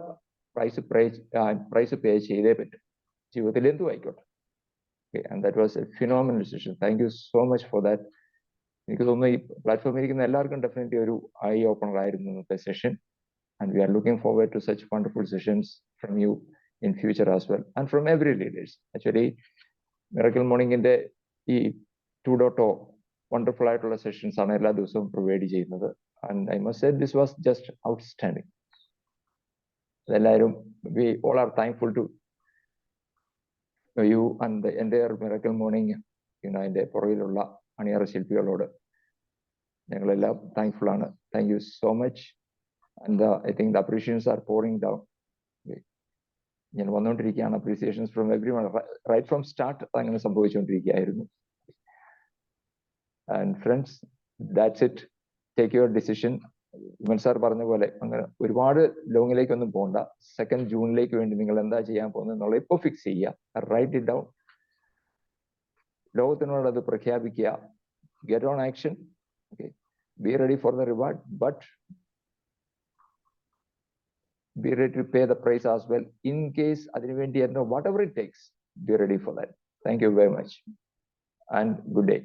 പ്രൈസ് പേ ചെയ്തേ പറ്റും, ജീവിതത്തിൽ എന്തും ആയിക്കോട്ടെ. And that was a phenomenal session. Thank you so much for that. എനിക്ക് തോന്നുന്നു ഈ പ്ലാറ്റ്ഫോമിൽ ഇരിക്കുന്ന എല്ലാവർക്കും ഡെഫിനറ്റ്ലി ഒരു ഐ ഓപ്പണർ ആയിരുന്നു ഇന്നത്തെ session. And we are looking forward to such wonderful sessions from you in future as well, and from every leaders. Actually, Miracle Morning-ന്റെ ഈ 2.0 wonderful ആയിട്ടുള്ള സെഷൻസ് ആണ് എല്ലാ ദിവസവും പ്രൊവൈഡ് ചെയ്യുന്നത്. And I must say this was just outstanding. എല്ലാവരും, we all are thankful to you and the entire Miracle Morning. അതിന്റെ പുറകിലുള്ള അണിയറ ശില്പികളോട് ഞങ്ങളെല്ലാം താങ്ക്ഫുൾ ആണ്. Thank you so much. And I think the appreciations are pouring down. ഞാൻ വന്നുകൊണ്ടിരിക്കുകയാണ് appreciations from everyone. Right from start അങ്ങനെ സംഭവിച്ചുകൊണ്ടിരിക്കുകയായിരുന്നു. And friends, that's it. Take your decision. Vimal sir പറഞ്ഞ പോലെ അങ്ങനെ ഒരുപാട് ലോങ്ങിലേക്കൊന്നും പോകണ്ട. 2 ജൂണിലേക്ക് വേണ്ടി നിങ്ങൾ എന്താ ചെയ്യാൻ പോകുന്നത് എന്നുള്ളത് ഇപ്പോൾ ഫിക്സ് ചെയ്യുക. Right it down. ലോകത്തിനോട് അത് പ്രഖ്യാപിക്കുക. Get on action. Okay, be ready for the reward, but be ready to pay the price as well in case whatever it takes, be ready for that. Thank you very much and good day.